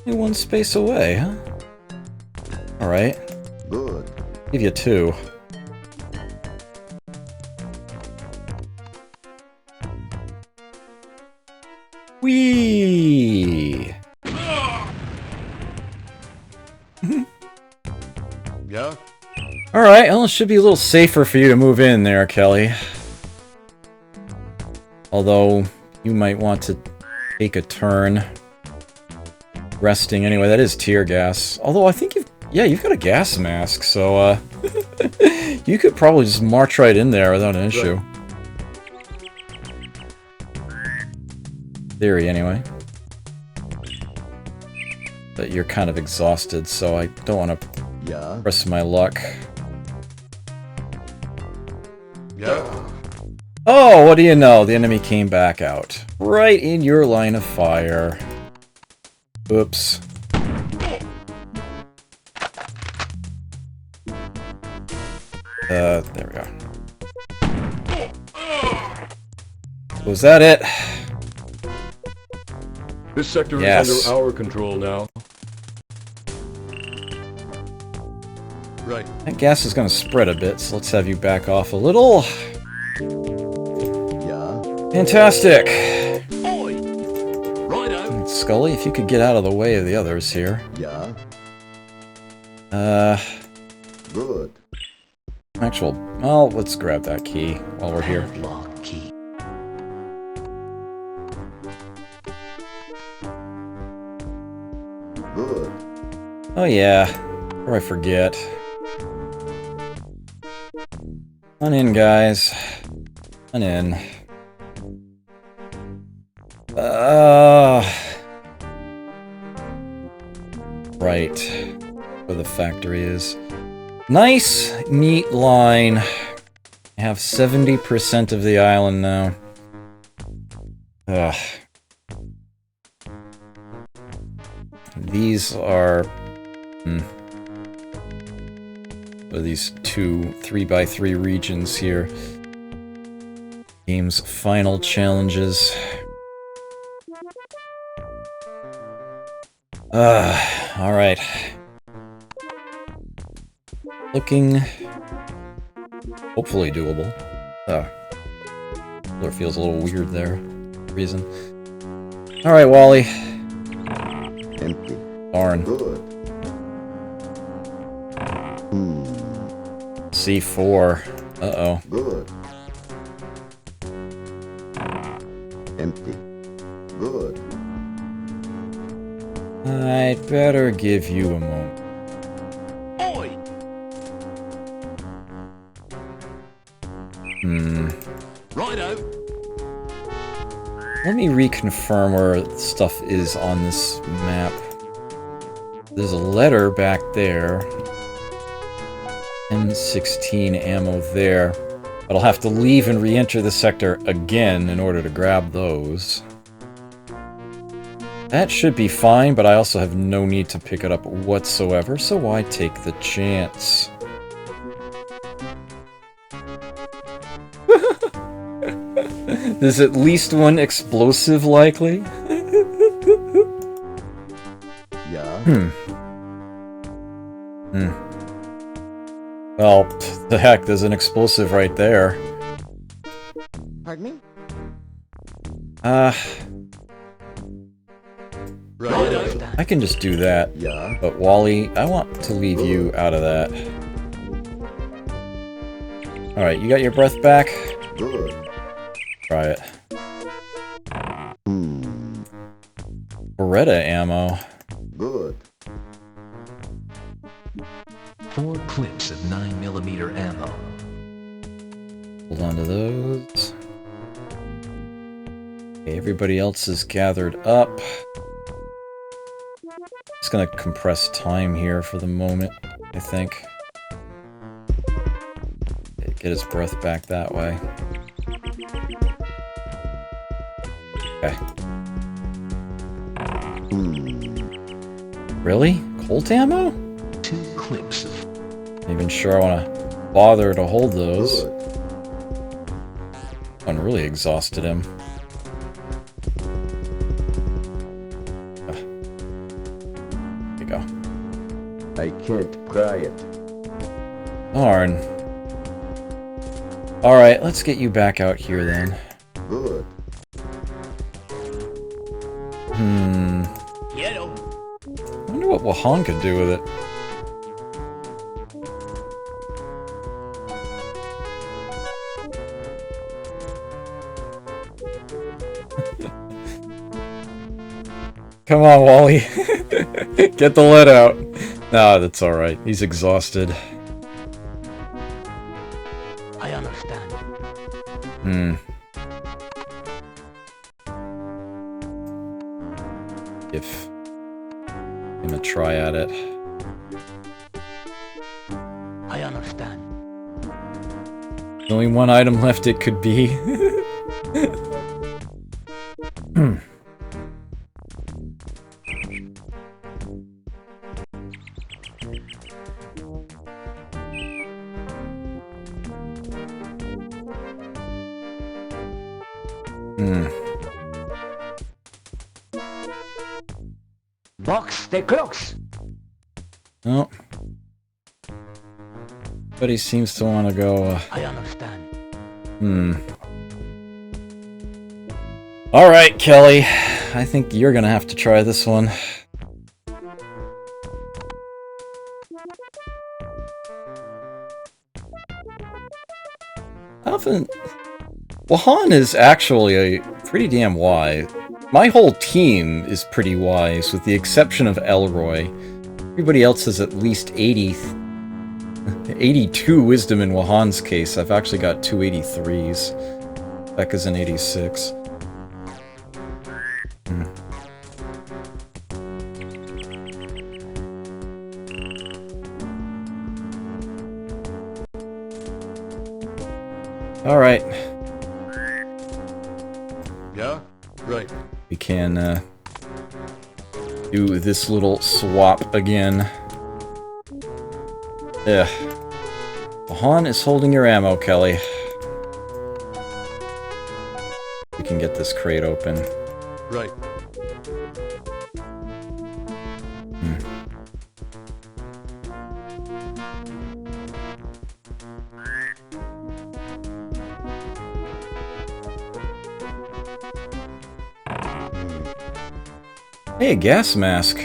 Only one space away, huh? Alright. Good. Give you 2. Whee! Yeah? Alright, well, it should be a little safer for you to move in there, Kelly. Although, you might want to take a turn. Resting anyway, that is tear gas. Although, I think you've got a gas mask, so, you could probably just march right in there without an issue. Theory, anyway. But you're kind of exhausted, so I don't want to Yeah. press my luck. Yeah? Oh, what do you know? The enemy came back out. Right in your line of fire. Oops. There we go. Was that it? This sector Yes. is under our control now. Right. That gas is going to spread a bit, so let's have you back off a little. Yeah. Fantastic. Oi! Right out. Scully, if you could get out of the way of the others here. Yeah. Good. Well, let's grab that key while we're here. Padlock key. Good. Oh yeah, or I forget. On in, guys. On in. Right. Where the factory is. Nice, neat line. I have 70% of the island now. Ugh. These are... these two 3x3 regions here. Game's final challenges. Alright. Looking... hopefully doable. It feels a little weird there. Reason. Alright, Wally. Empty. Darn. Good. C4. Uh-oh. Good. Empty. Good. I'd better give you a moment. Oi! Right out. Let me reconfirm where stuff is on this map. There's a letter back there. M16 ammo there. But I'll have to leave and re-enter the sector again in order to grab those. That should be fine, but I also have no need to pick it up whatsoever, so why take the chance? There's at least one explosive likely? Yeah. Well, the heck, there's an explosive right there. Pardon me? Right out. I can just do that. Yeah. But Wally, I want to leave you out of that. Alright, you got your breath back? Good. Try it. Beretta ammo. Good. 4 clips of 9mm ammo. Hold on to those. Okay, everybody else is gathered up. Just gonna compress time here for the moment, I think. Get his breath back that way. Okay. Really? Colt ammo? 2 clips of Not even sure I want to bother to hold those. Good. One really exhausted him. There you go. I can't pry it. Darn. Alright, let's get you back out here then. Good. Get 'em. I wonder what Wahan could do with it. Come on, Wally. Get the lead out. Nah, that's alright. He's exhausted. I understand. Give him a try at it. I understand. There's only one item left it could be. Box, stay close. Oh. But he seems to want to go, I understand. Alright, Kelly. I think you're gonna have to try this one. Wahan is actually a pretty damn wise. My whole team is pretty wise, with the exception of Elroy. Everybody else has at least 82 wisdom in Wahan's case. I've actually got 2 83s. Becca's an 86. Alright. Yeah? Right. We can do this little swap again. Ugh. Wahan is holding your ammo, Kelly. We can get this crate open. Right. Hey, a gas mask.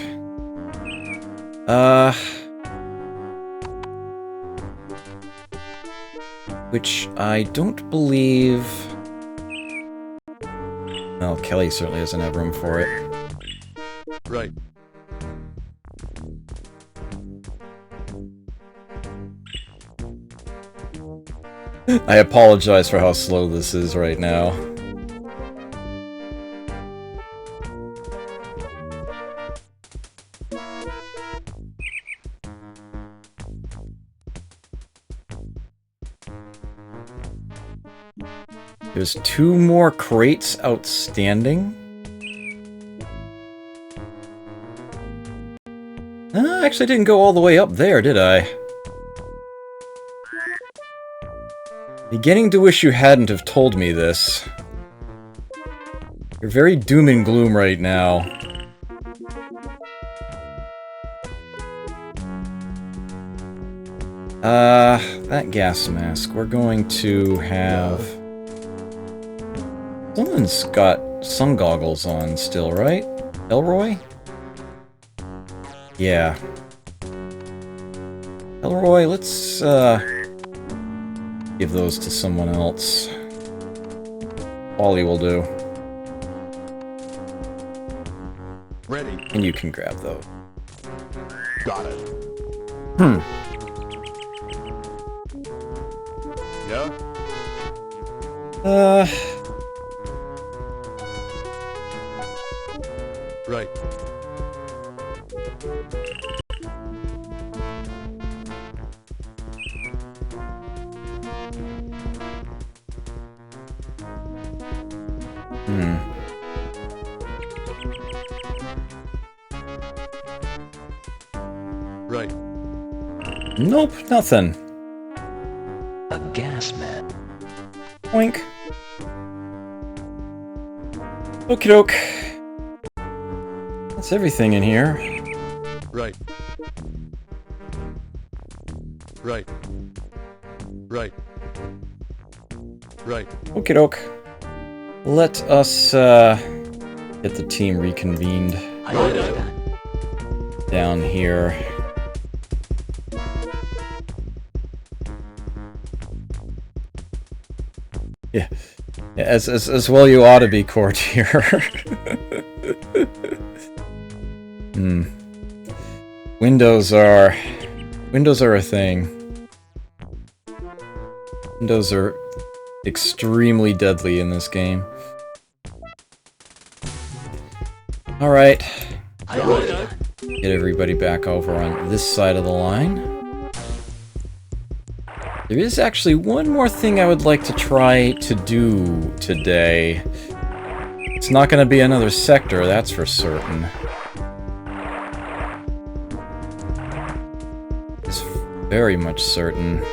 Which I don't believe... Well, Kelly certainly doesn't have room for it. Right. I apologize for how slow this is right now. There's 2 more crates outstanding. I actually didn't go all the way up there, did I? Beginning to wish you hadn't have told me this. You're very doom and gloom right now. That gas mask. We're going to have... Someone's got sun goggles on still, right? Elroy? Yeah. Elroy, let's, give those to someone else. Ollie will do. Ready. And you can grab those. Got it. Yeah? Right. Right. Nope, nothing. A gas man. Oink. Okie doke. That's everything in here. Right. Right. Right. Right. Okie doke. Let us, get the team reconvened I understand. down here. Yeah. As well you ought to be, Courtier. Windows are a thing. Windows are extremely deadly in this game. Alright. Get everybody back over on this side of the line. There is actually one more thing I would like to try to do today. It's not going to be another sector, that's for certain. It's very much certain.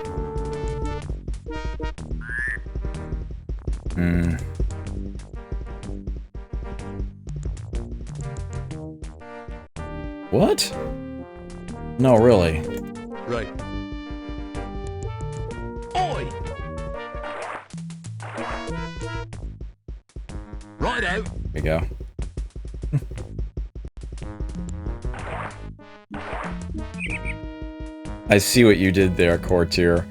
What? No, really. Right. Oi! Right out. There we go. I see what you did there, Courtier.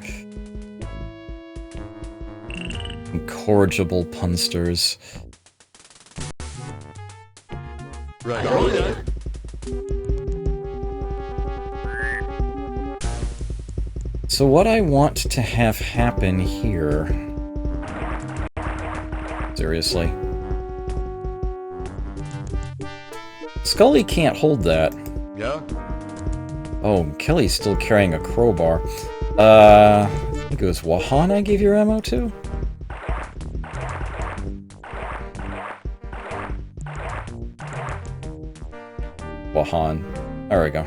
Incorrigible punsters. Right. Right out. So what I want to have happen here... Seriously? Scully can't hold that. Yeah? Oh, Kelly's still carrying a crowbar. I think it was Wahan I gave your ammo to? Wahan. There we go.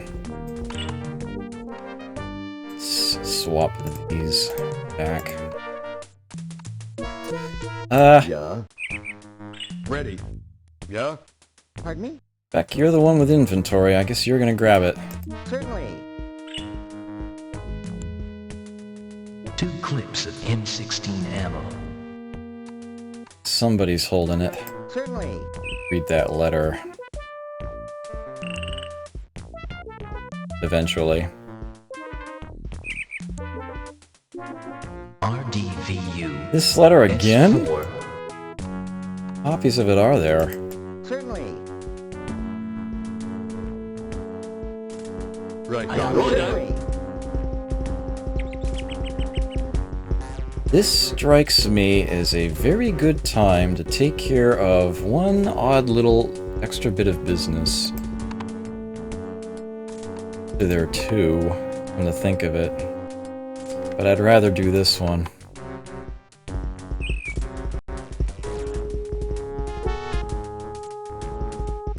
Swap these back. Yeah. Ready. Yeah? Pardon me? Beck, you're the one with inventory. I guess you're gonna grab it. Certainly. 2 clips of M16 ammo. Somebody's holding it. Certainly. Read that letter. Eventually. RDVU. This letter again? S4. Copies of it are there. Certainly. Right. I am Right out. Certainly. This strikes me as a very good time to take care of one odd little extra bit of business. There are 2, come to think of it. But I'd rather do this one.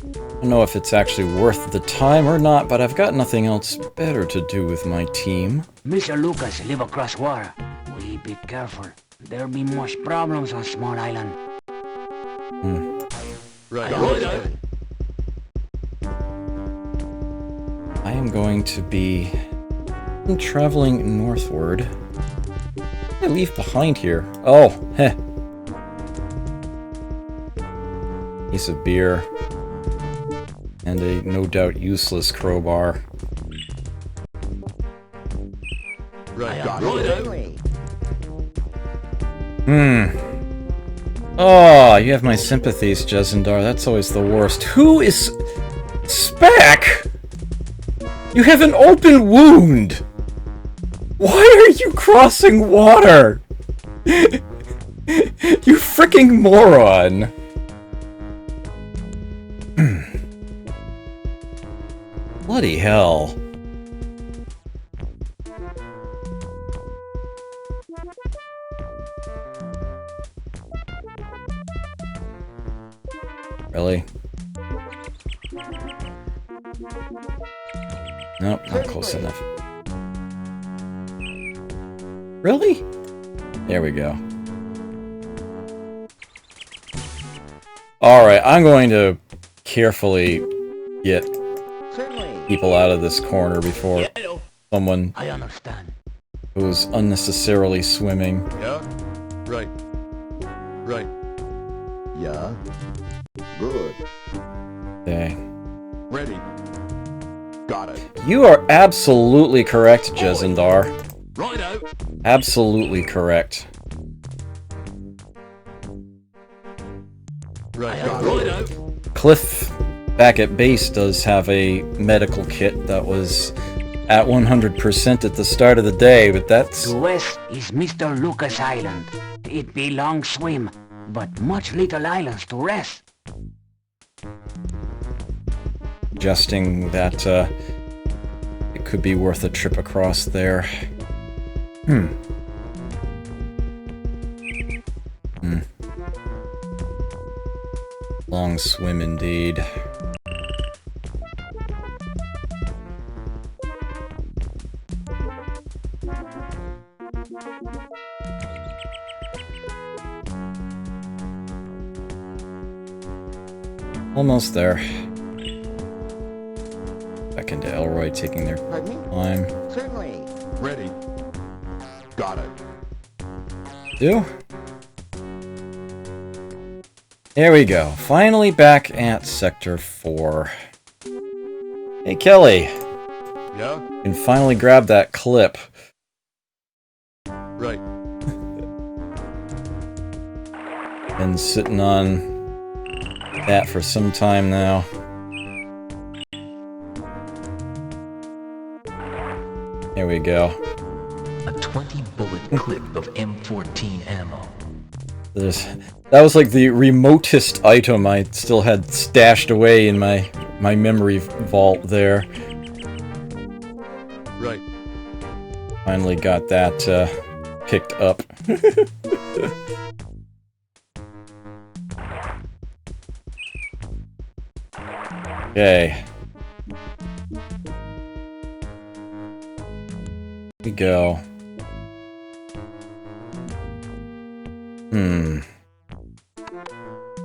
I don't know if it's actually worth the time or not, but I've got nothing else better to do with my team. Mr. Lucas live across water. We be careful. There be much problems on small island. Right. Right out. I am going to be traveling northward. What did I leave behind here? Oh, heh. Piece of beer. And a no doubt useless crowbar. Right. Got Right out. Certainly. Oh, you have my sympathies, Jezendar. That's always the worst. Who is... Spec! You have an open wound! Why are you crossing water? You freaking moron! Bloody hell. Really? Nope, not close enough. Really? There we go. Alright, I'm going to carefully get Certainly. people out of this corner before someone I understand. who's unnecessarily swimming. Yeah? Right. Right. Yeah. Good. Okay. Ready. Got it. You are absolutely correct, Jezendar. Right out. Absolutely correct. Right. Right out. Cliff back at base does have a medical kit that was at 100% at the start of the day, but that's... To west is Mr. Lucas Island. It be long swim, but much little islands to rest. Suggesting that it could be worth a trip across there. Long swim indeed. Almost there. Spec into Elroy, taking their Pardon me? time. Certainly. Ready. Got it. Do? There we go. Finally back at Sector 4. Hey, Kelly. Yeah? You can finally grab that clip. Right. Been sitting on that for some time now. There we go. A 20-bullet clip of M14 ammo. That was like the remotest item I still had stashed away in my memory vault there. Right. Finally got that picked up. Okay. Here we go.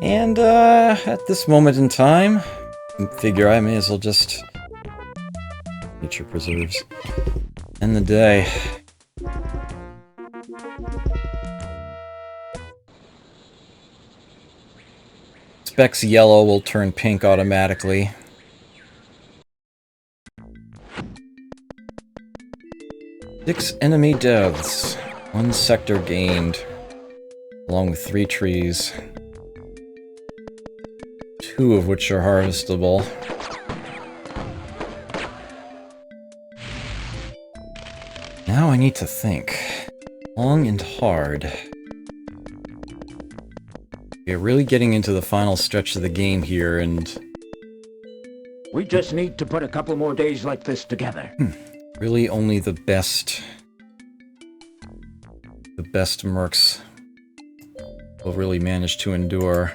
And, at this moment in time, I figure I may as well just... Nature preserves. End the day. Spec's yellow will turn pink automatically. Six enemy deaths. 1 sector gained. Along with 3 trees. 2 of which are harvestable. Now I need to think. Long and hard. We're really getting into the final stretch of the game here, and... We just need to put a couple more days like this together. really only the best mercs will really manage to endure.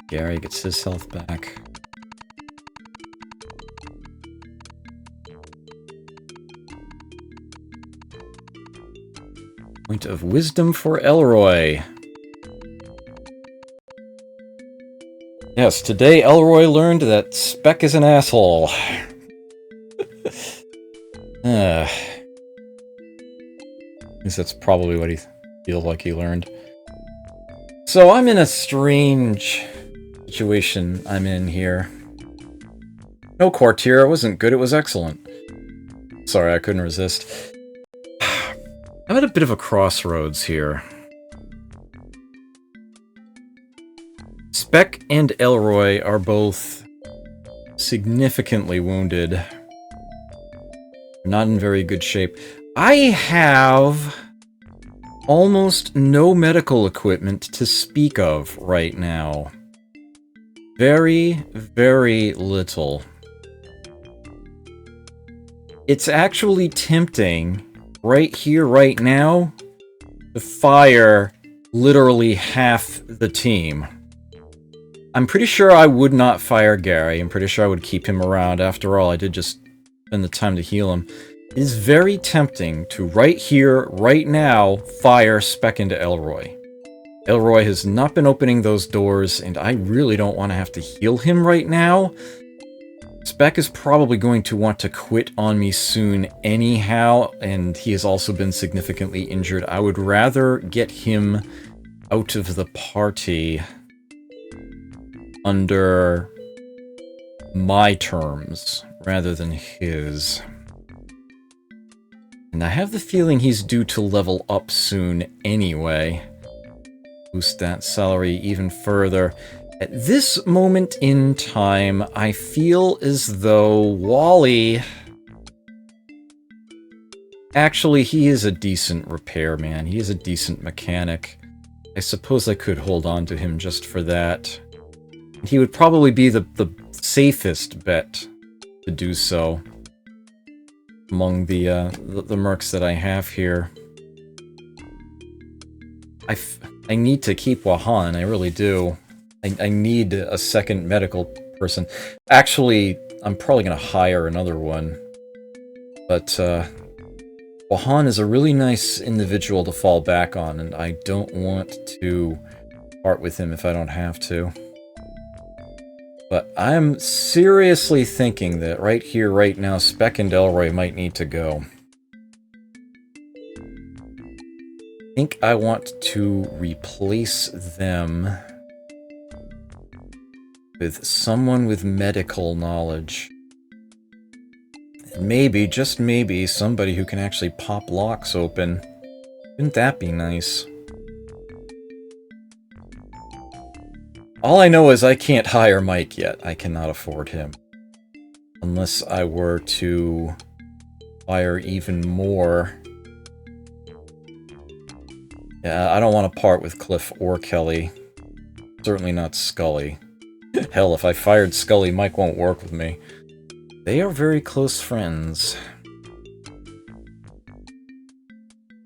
Gary gets his health back. Point of wisdom for Elroy. Yes, today Elroy learned that Spec is an asshole. At least that's probably what he feels like he learned. So I'm in a strange situation I'm in here. No Quartier, it wasn't good, it was excellent. Sorry, I couldn't resist. I'm at a bit of a crossroads here. Spec and Elroy are both significantly wounded. They're not in very good shape. I have almost no medical equipment to speak of right now. Very, very little. It's actually tempting, right here, right now, to fire literally half the team. I'm pretty sure I would not fire Gary. I'm pretty sure I would keep him around. After all, I did just spend the time to heal him. It is very tempting to, right here, right now, fire Spec into Elroy. Elroy has not been opening those doors, and I really don't want to have to heal him right now. Spec is probably going to want to quit on me soon anyhow, and he has also been significantly injured. I would rather get him out of the party under my terms rather than his. And I have the feeling he's due to level up soon anyway. Boost that salary even further. At this moment in time, I feel as though Wally... Actually, he is a decent repairman. He is a decent mechanic. I suppose I could hold on to him just for that. He would probably be the safest bet to do so among the mercs that I have here. I need to keep Wahan, I really do. I need a second medical person. Actually, I'm probably going to hire another one. But, Wahan is a really nice individual to fall back on, and I don't want to part with him if I don't have to. But I'm seriously thinking that right here, right now, Speck and Elroy might need to go. I think I want to replace them with someone with medical knowledge. And maybe, just maybe, somebody who can actually pop locks open. Wouldn't that be nice? All I know is I can't hire Mike yet. I cannot afford him. Unless I were to hire even more. Yeah, I don't want to part with Cliff or Kelly. Certainly not Scully. Hell, if I fired Scully, Mike won't work with me. They are very close friends.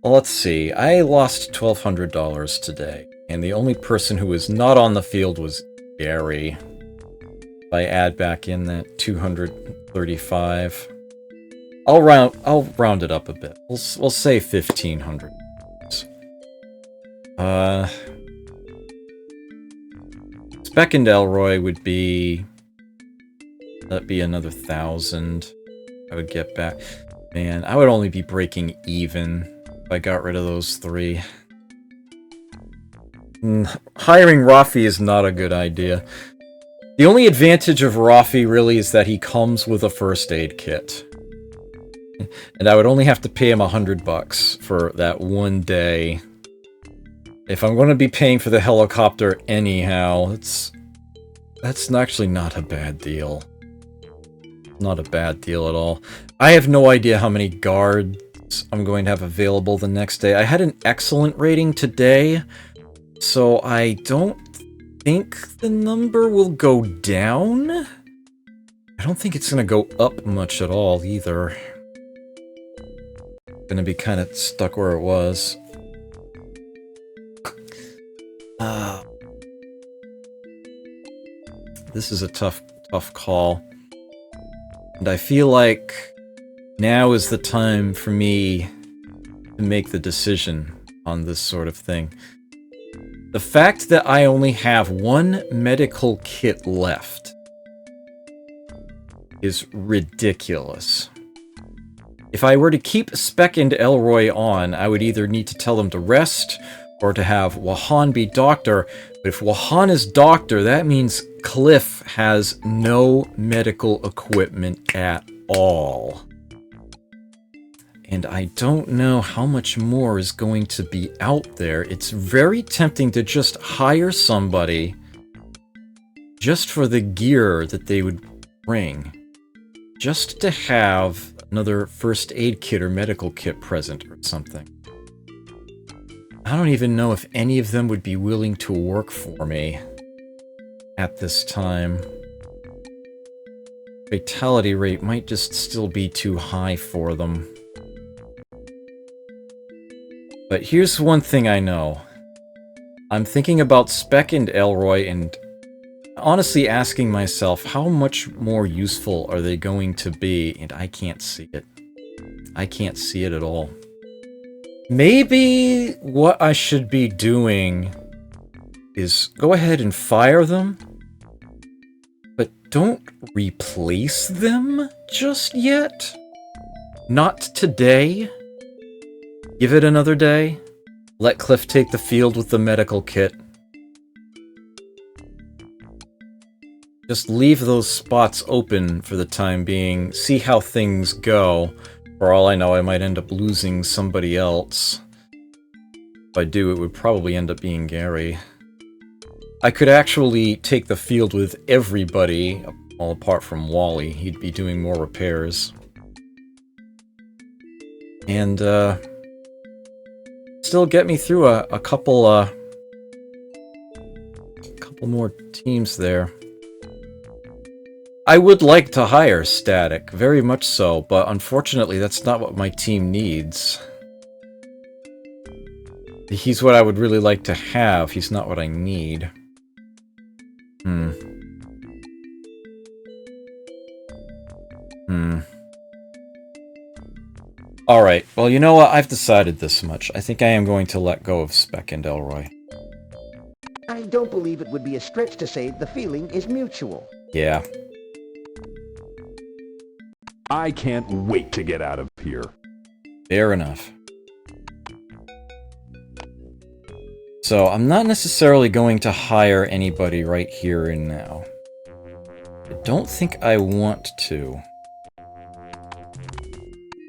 Well, let's see. I lost $1,200 today. And the only person who was not on the field was Gary. If I add back in that 235, I'll round it up a bit. We'll say 1,500. Speck and Elroy would be... That'd be another 1,000 I would get back. Man, I would only be breaking even if I got rid of those three. Hiring Rafi is not a good idea. The only advantage of Rafi really is that he comes with a first aid kit. And I would only have to pay him $100 for that one day. If I'm going to be paying for the helicopter anyhow, that's actually not a bad deal. Not a bad deal at all. I have no idea how many guards I'm going to have available the next day. I had an excellent rating today, so I don't think the number will go down. I don't think it's going to go up much at all either. It's going to be kind of stuck where it was. This is a tough call. And I feel like now is the time for me to make the decision on this sort of thing. The fact that I only have one medical kit left is ridiculous. If I were to keep Speck and Elroy on, I would either need to tell them to rest or to have Wahan be doctor. But if Wahan is doctor, that means Cliff has no medical equipment at all. And I don't know how much more is going to be out there. It's very tempting to just hire somebody just for the gear that they would bring. Just to have another first aid kit or medical kit present or something. I don't even know if any of them would be willing to work for me at this time. Fatality rate might just still be too high for them. But here's one thing I know. I'm thinking about Speck and Elroy and honestly asking myself, how much more useful are they going to be? And I can't see it. I can't see it at all. Maybe what I should be doing is go ahead and fire them, but don't replace them just yet. Not today. Give it another day. Let Cliff take the field with the medical kit. Just leave those spots open for the time being. See how things go. For all I know, I might end up losing somebody else. If I do, it would probably end up being Gary. I could actually take the field with everybody, all apart from Wally. He'd be doing more repairs. And, still get me through a couple more teams there. I would like to hire Static, very much so, but unfortunately that's not what my team needs. He's what I would really like to have, he's not what I need. Well, you know what? I've decided this much. I think I am going to let go of Speck and Elroy. I don't believe it would be a stretch to say the feeling is mutual. Yeah. I can't wait to get out of here. Fair enough. So, I'm not necessarily going to hire anybody right here and now. I don't think I want to.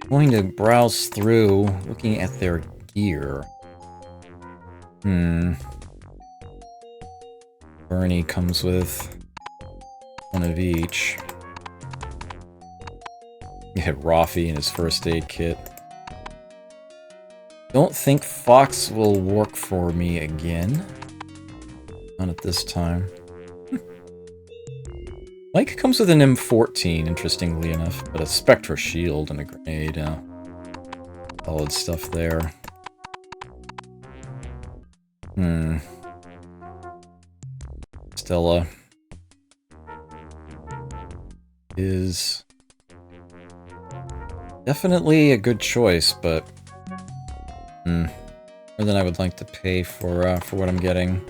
I'm going to browse through, looking at their gear. Bernie comes with one of each. You had Rafi in his first aid kit. Don't think Fox will work for me again. Not at this time. Mike comes with an M14, interestingly enough, but a Spectra shield and a grenade. Solid stuff there. Stella is definitely a good choice, but more than I would like to pay for what I'm getting.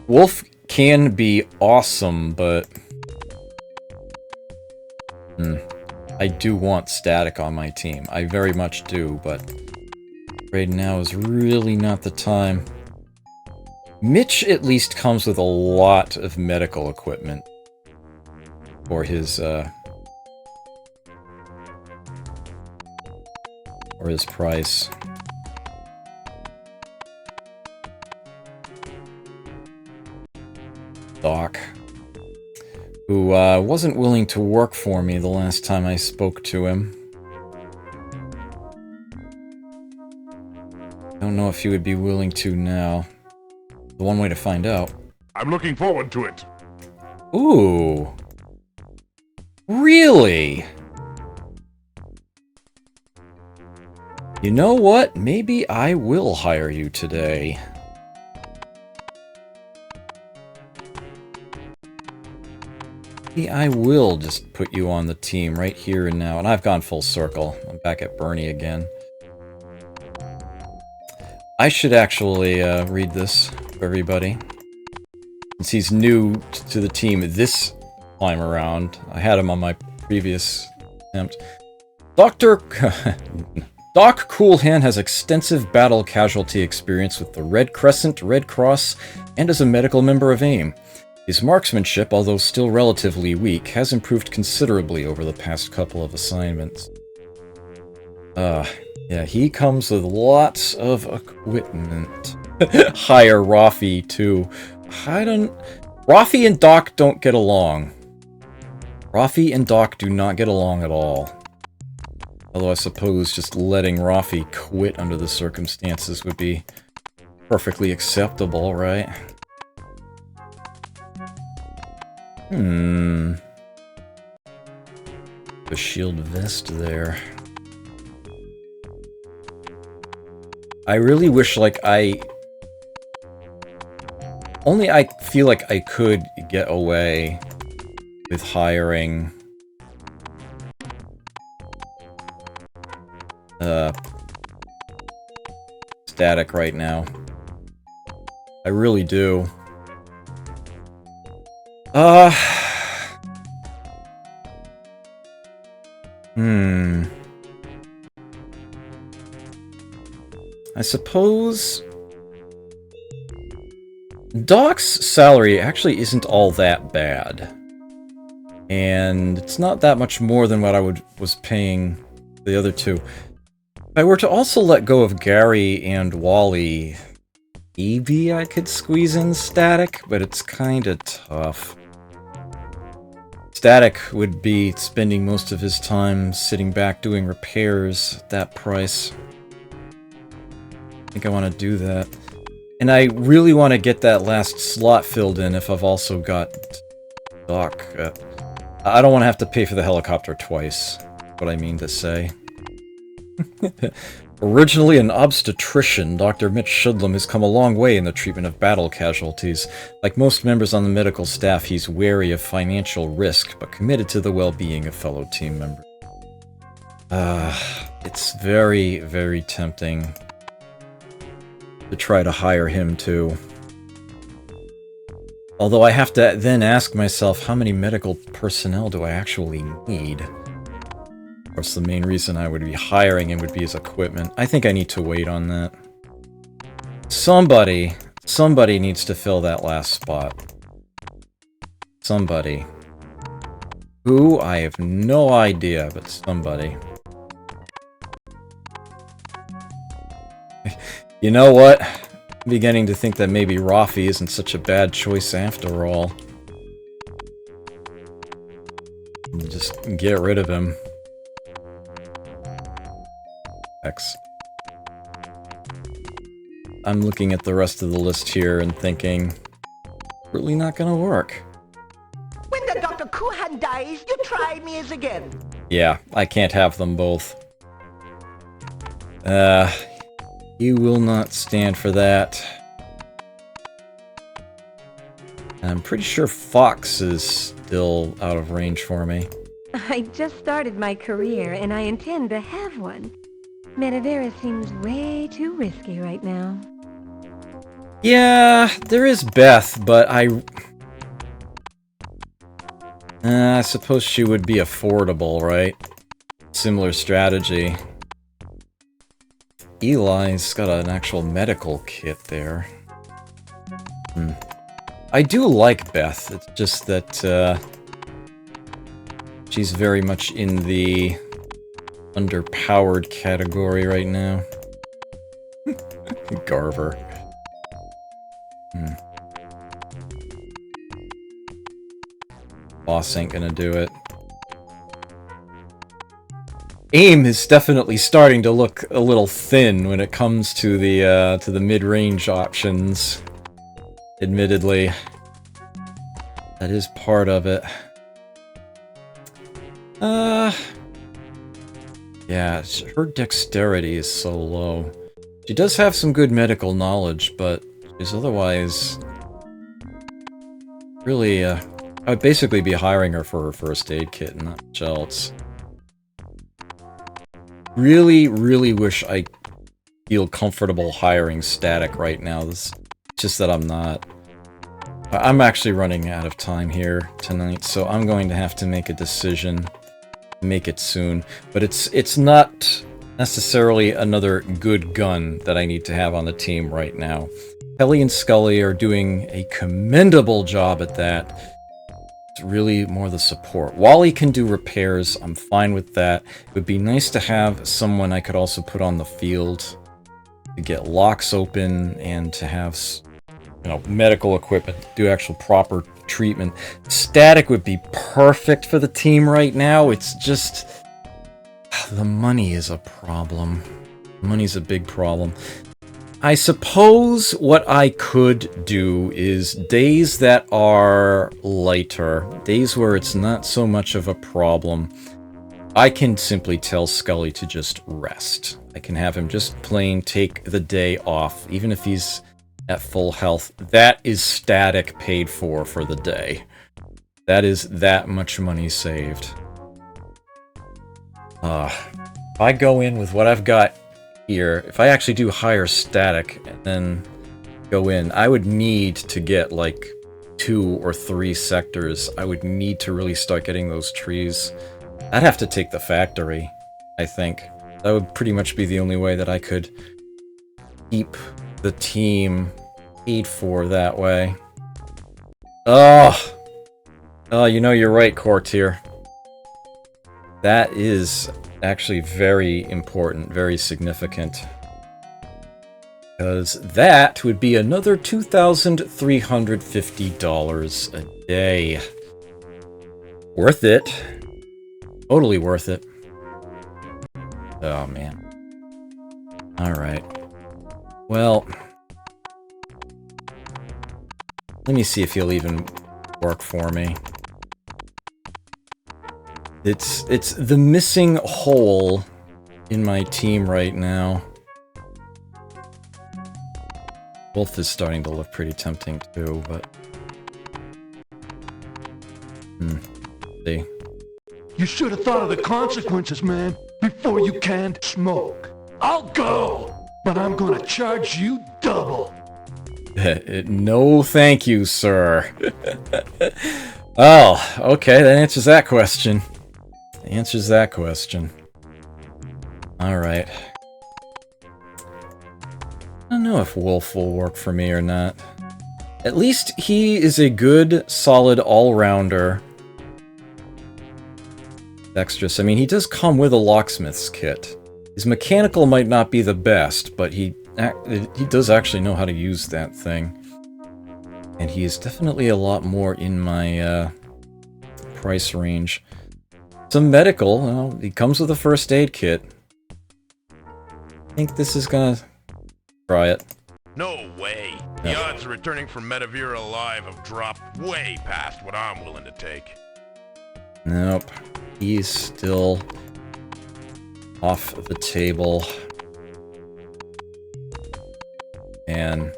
Wolf can be awesome, but I do want Static on my team. I very much do, but right now is really not the time. Mitch at least comes with a lot of medical equipment for his price. Doc, who wasn't willing to work for me the last time I spoke to him. Don't know if he would be willing to now. The one way to find out. I'm looking forward to it. Ooh. Really? You know what? Maybe I will hire you today. Maybe I will just put you on the team right here and now. And I've gone full circle. I'm back at Bernie again. I should actually read this for everybody. Since he's new to the team this time around. I had him on my previous attempt. Doc Coolhand has extensive battle casualty experience with the Red Crescent, Red Cross, and as a medical member of AIM. His marksmanship, although still relatively weak, has improved considerably over the past couple of assignments. Yeah, he comes with lots of equipment. Hire Rafi, too. Rafi and Doc don't get along. Rafi and Doc do not get along at all. Although I suppose just letting Rafi quit under the circumstances would be perfectly acceptable, right? The shield vest there. I really wish, like, I feel like I could get away with hiring Static right now. I really do. I suppose Doc's salary actually isn't all that bad. And it's not that much more than what I was paying the other two. If I were to also let go of Gary and Wally, maybe I could squeeze in Static, but it's kinda tough. Static would be spending most of his time sitting back doing repairs at that price. I think I want to do that. And I really want to get that last slot filled in if I've also got Doc. I don't want to have to pay for the helicopter twice, what I mean to say. Originally an obstetrician, Dr. Mitch Shudlam has come a long way in the treatment of battle casualties. Like most members on the medical staff, he's wary of financial risk, but committed to the well-being of fellow team members. It's very, very tempting to try to hire him too. Although I have to then ask myself, how many medical personnel do I actually need? Of course, the main reason I would be hiring him would be his equipment. I think I need to wait on that. Somebody needs to fill that last spot. Somebody. Who? I have no idea, but somebody. You know what? I'm beginning to think that maybe Rafi isn't such a bad choice after all. Just get rid of him. X. I'm looking at the rest of the list here and thinking, really not gonna work. When the Dr. Kuhan dies, you try me as again. Yeah, I can't have them both. You will not stand for that. I'm pretty sure Fox is still out of range for me. I just started my career, and I intend to have one. Metavera seems way too risky right now. Yeah, there is Beth, but I suppose she would be affordable, right? Similar strategy. Eli's got an actual medical kit there. I do like Beth, it's just that, she's very much in the underpowered category right now. Garver. Boss ain't gonna do it. AIM is definitely starting to look a little thin when it comes to the mid-range options. Admittedly, that is part of it. Yeah, her dexterity is so low. She does have some good medical knowledge, but she's otherwise really, I'd basically be hiring her for her first aid kit and not much else. Really, really wish I feel comfortable hiring Static right now. It's just that I'm not. I'm actually running out of time here tonight, so I'm going to have to make a decision. Make it soon. But it's not necessarily another good gun that I need to have on the team right now. Kelly and Scully are doing a commendable job at that. It's really more the support. Wally can do repairs, I'm fine with that. It would be nice to have someone I could also put on the field to get locks open and to have, you know, medical equipment, do actual proper treatment. Static would be perfect for the team right now. It's just the money is a problem. Money's a big problem. I suppose what I could do is days that are lighter, days where it's not so much of a problem, I can simply tell Scully to just rest. I can have him just plain take the day off, even if he's at full health. That is Static paid for the day. That is that much money saved. If I go in with what I've got here, if I actually do hire Static and then go in, I would need to get like 2 or 3 sectors. I would need to really start getting those trees. I'd have to take the factory, I think. That would pretty much be the only way that I could keep the team paid for that way. Oh, you know, you're right, Courtier. That is actually very important, very significant. Because that would be another $2,350 a day. Worth it. Totally worth it. Oh, man. Alright. Well, let me see if he'll even work for me. It's the missing hole in my team right now. Wolf is starting to look pretty tempting too, but... See. You should have thought of the consequences, man. before you can't smoke. I'll go, but I'm gonna charge you double. No, thank you, sir. Oh, okay, that answers that question. Alright. I don't know if Wolf will work for me or not. At least he is a good, solid all-rounder. Dexterous. I mean, he does come with a locksmith's kit. His mechanical might not be the best, but he does actually know how to use that thing. And he is definitely a lot more in my price range. Some medical. Well, he comes with a first aid kit. I think this is gonna... try it. No way. The odds of returning from Medivir alive have dropped way past what I'm willing to take. Nope. He's still off the table. And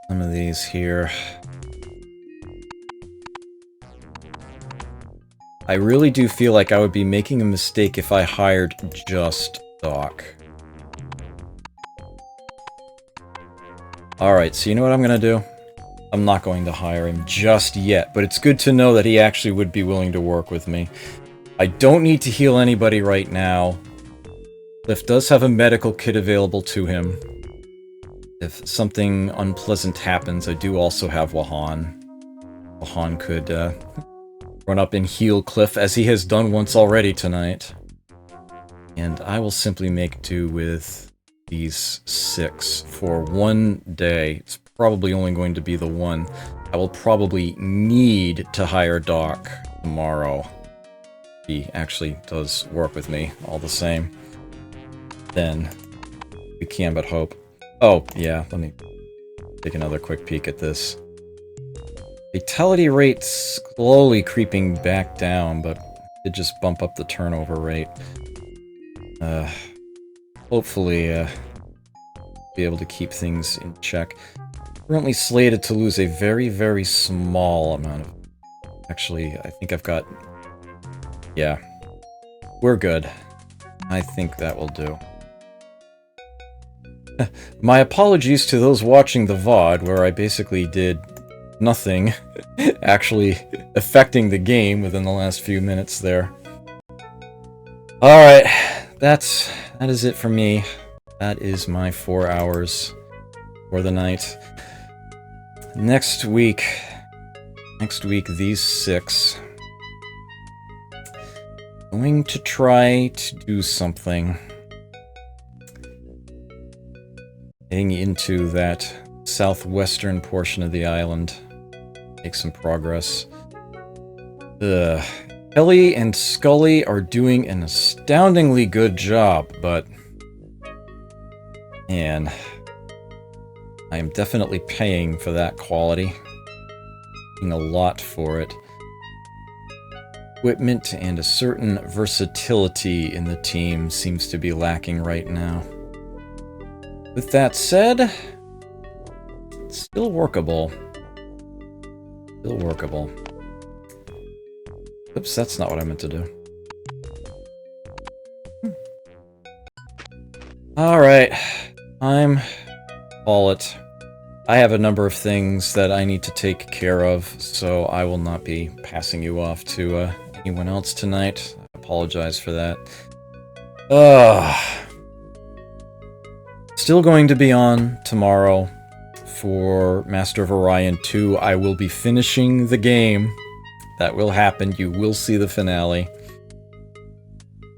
some of these here. I really do feel like I would be making a mistake if I hired just Doc. Alright, so you know what I'm gonna do? I'm not going to hire him just yet, but it's good to know that he actually would be willing to work with me. I don't need to heal anybody right now. Cliff does have a medical kit available to him. If something unpleasant happens, I do also have Wahan. Wahan could run up and heal Cliff, as he has done once already tonight. And I will simply make do with these 6 for one day. It's probably only going to be the one. I will probably need to hire Doc tomorrow. He actually does work with me all the same. Then we can but hope. Oh, yeah, let me take another quick peek at this. Fatality rate slowly creeping back down, but it just bump up the turnover rate. Hopefully, be able to keep things in check. Currently slated to lose a very, very small amount of... Actually, I think I've got... Yeah. We're good. I think that will do. My apologies to those watching the VOD, where I basically did nothing actually affecting the game within the last few minutes there. Alright, that is it for me. That is my 4 hours for the night. Next week, these 6. Going to try to do something. Heading into that southwestern portion of the island. Make some progress. Ellie and Scully are doing an astoundingly good job, but... Man, I am definitely paying for that quality. Paying a lot for it. Equipment and a certain versatility in the team seems to be lacking right now. With that said, it's still workable. Still workable. Oops, that's not what I meant to do. Alright. Call it. I have a number of things that I need to take care of, so I will not be passing you off to anyone else tonight. I apologize for that. Still going to be on tomorrow for Master of Orion 2. I will be finishing the game. That will happen. You will see the finale.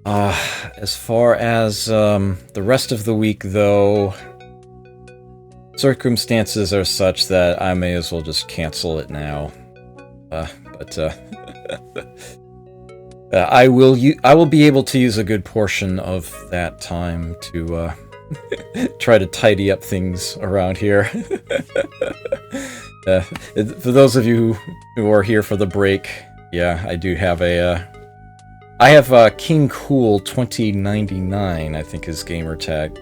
As far as the rest of the week, though, circumstances are such that I may as well just cancel it now. I will be able to use a good portion of that time to try to tidy up things around here. For those of you who are here for the break, yeah, I do have a I have King Cool 2099, I think his gamer tag,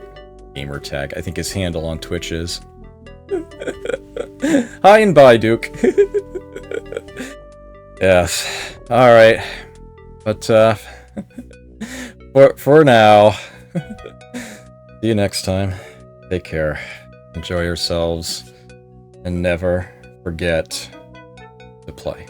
I think his handle on Twitch is. Hi and bye, Duke. Yes. Alright. But for now, see you next time. Take care. Enjoy yourselves. And never forget to play.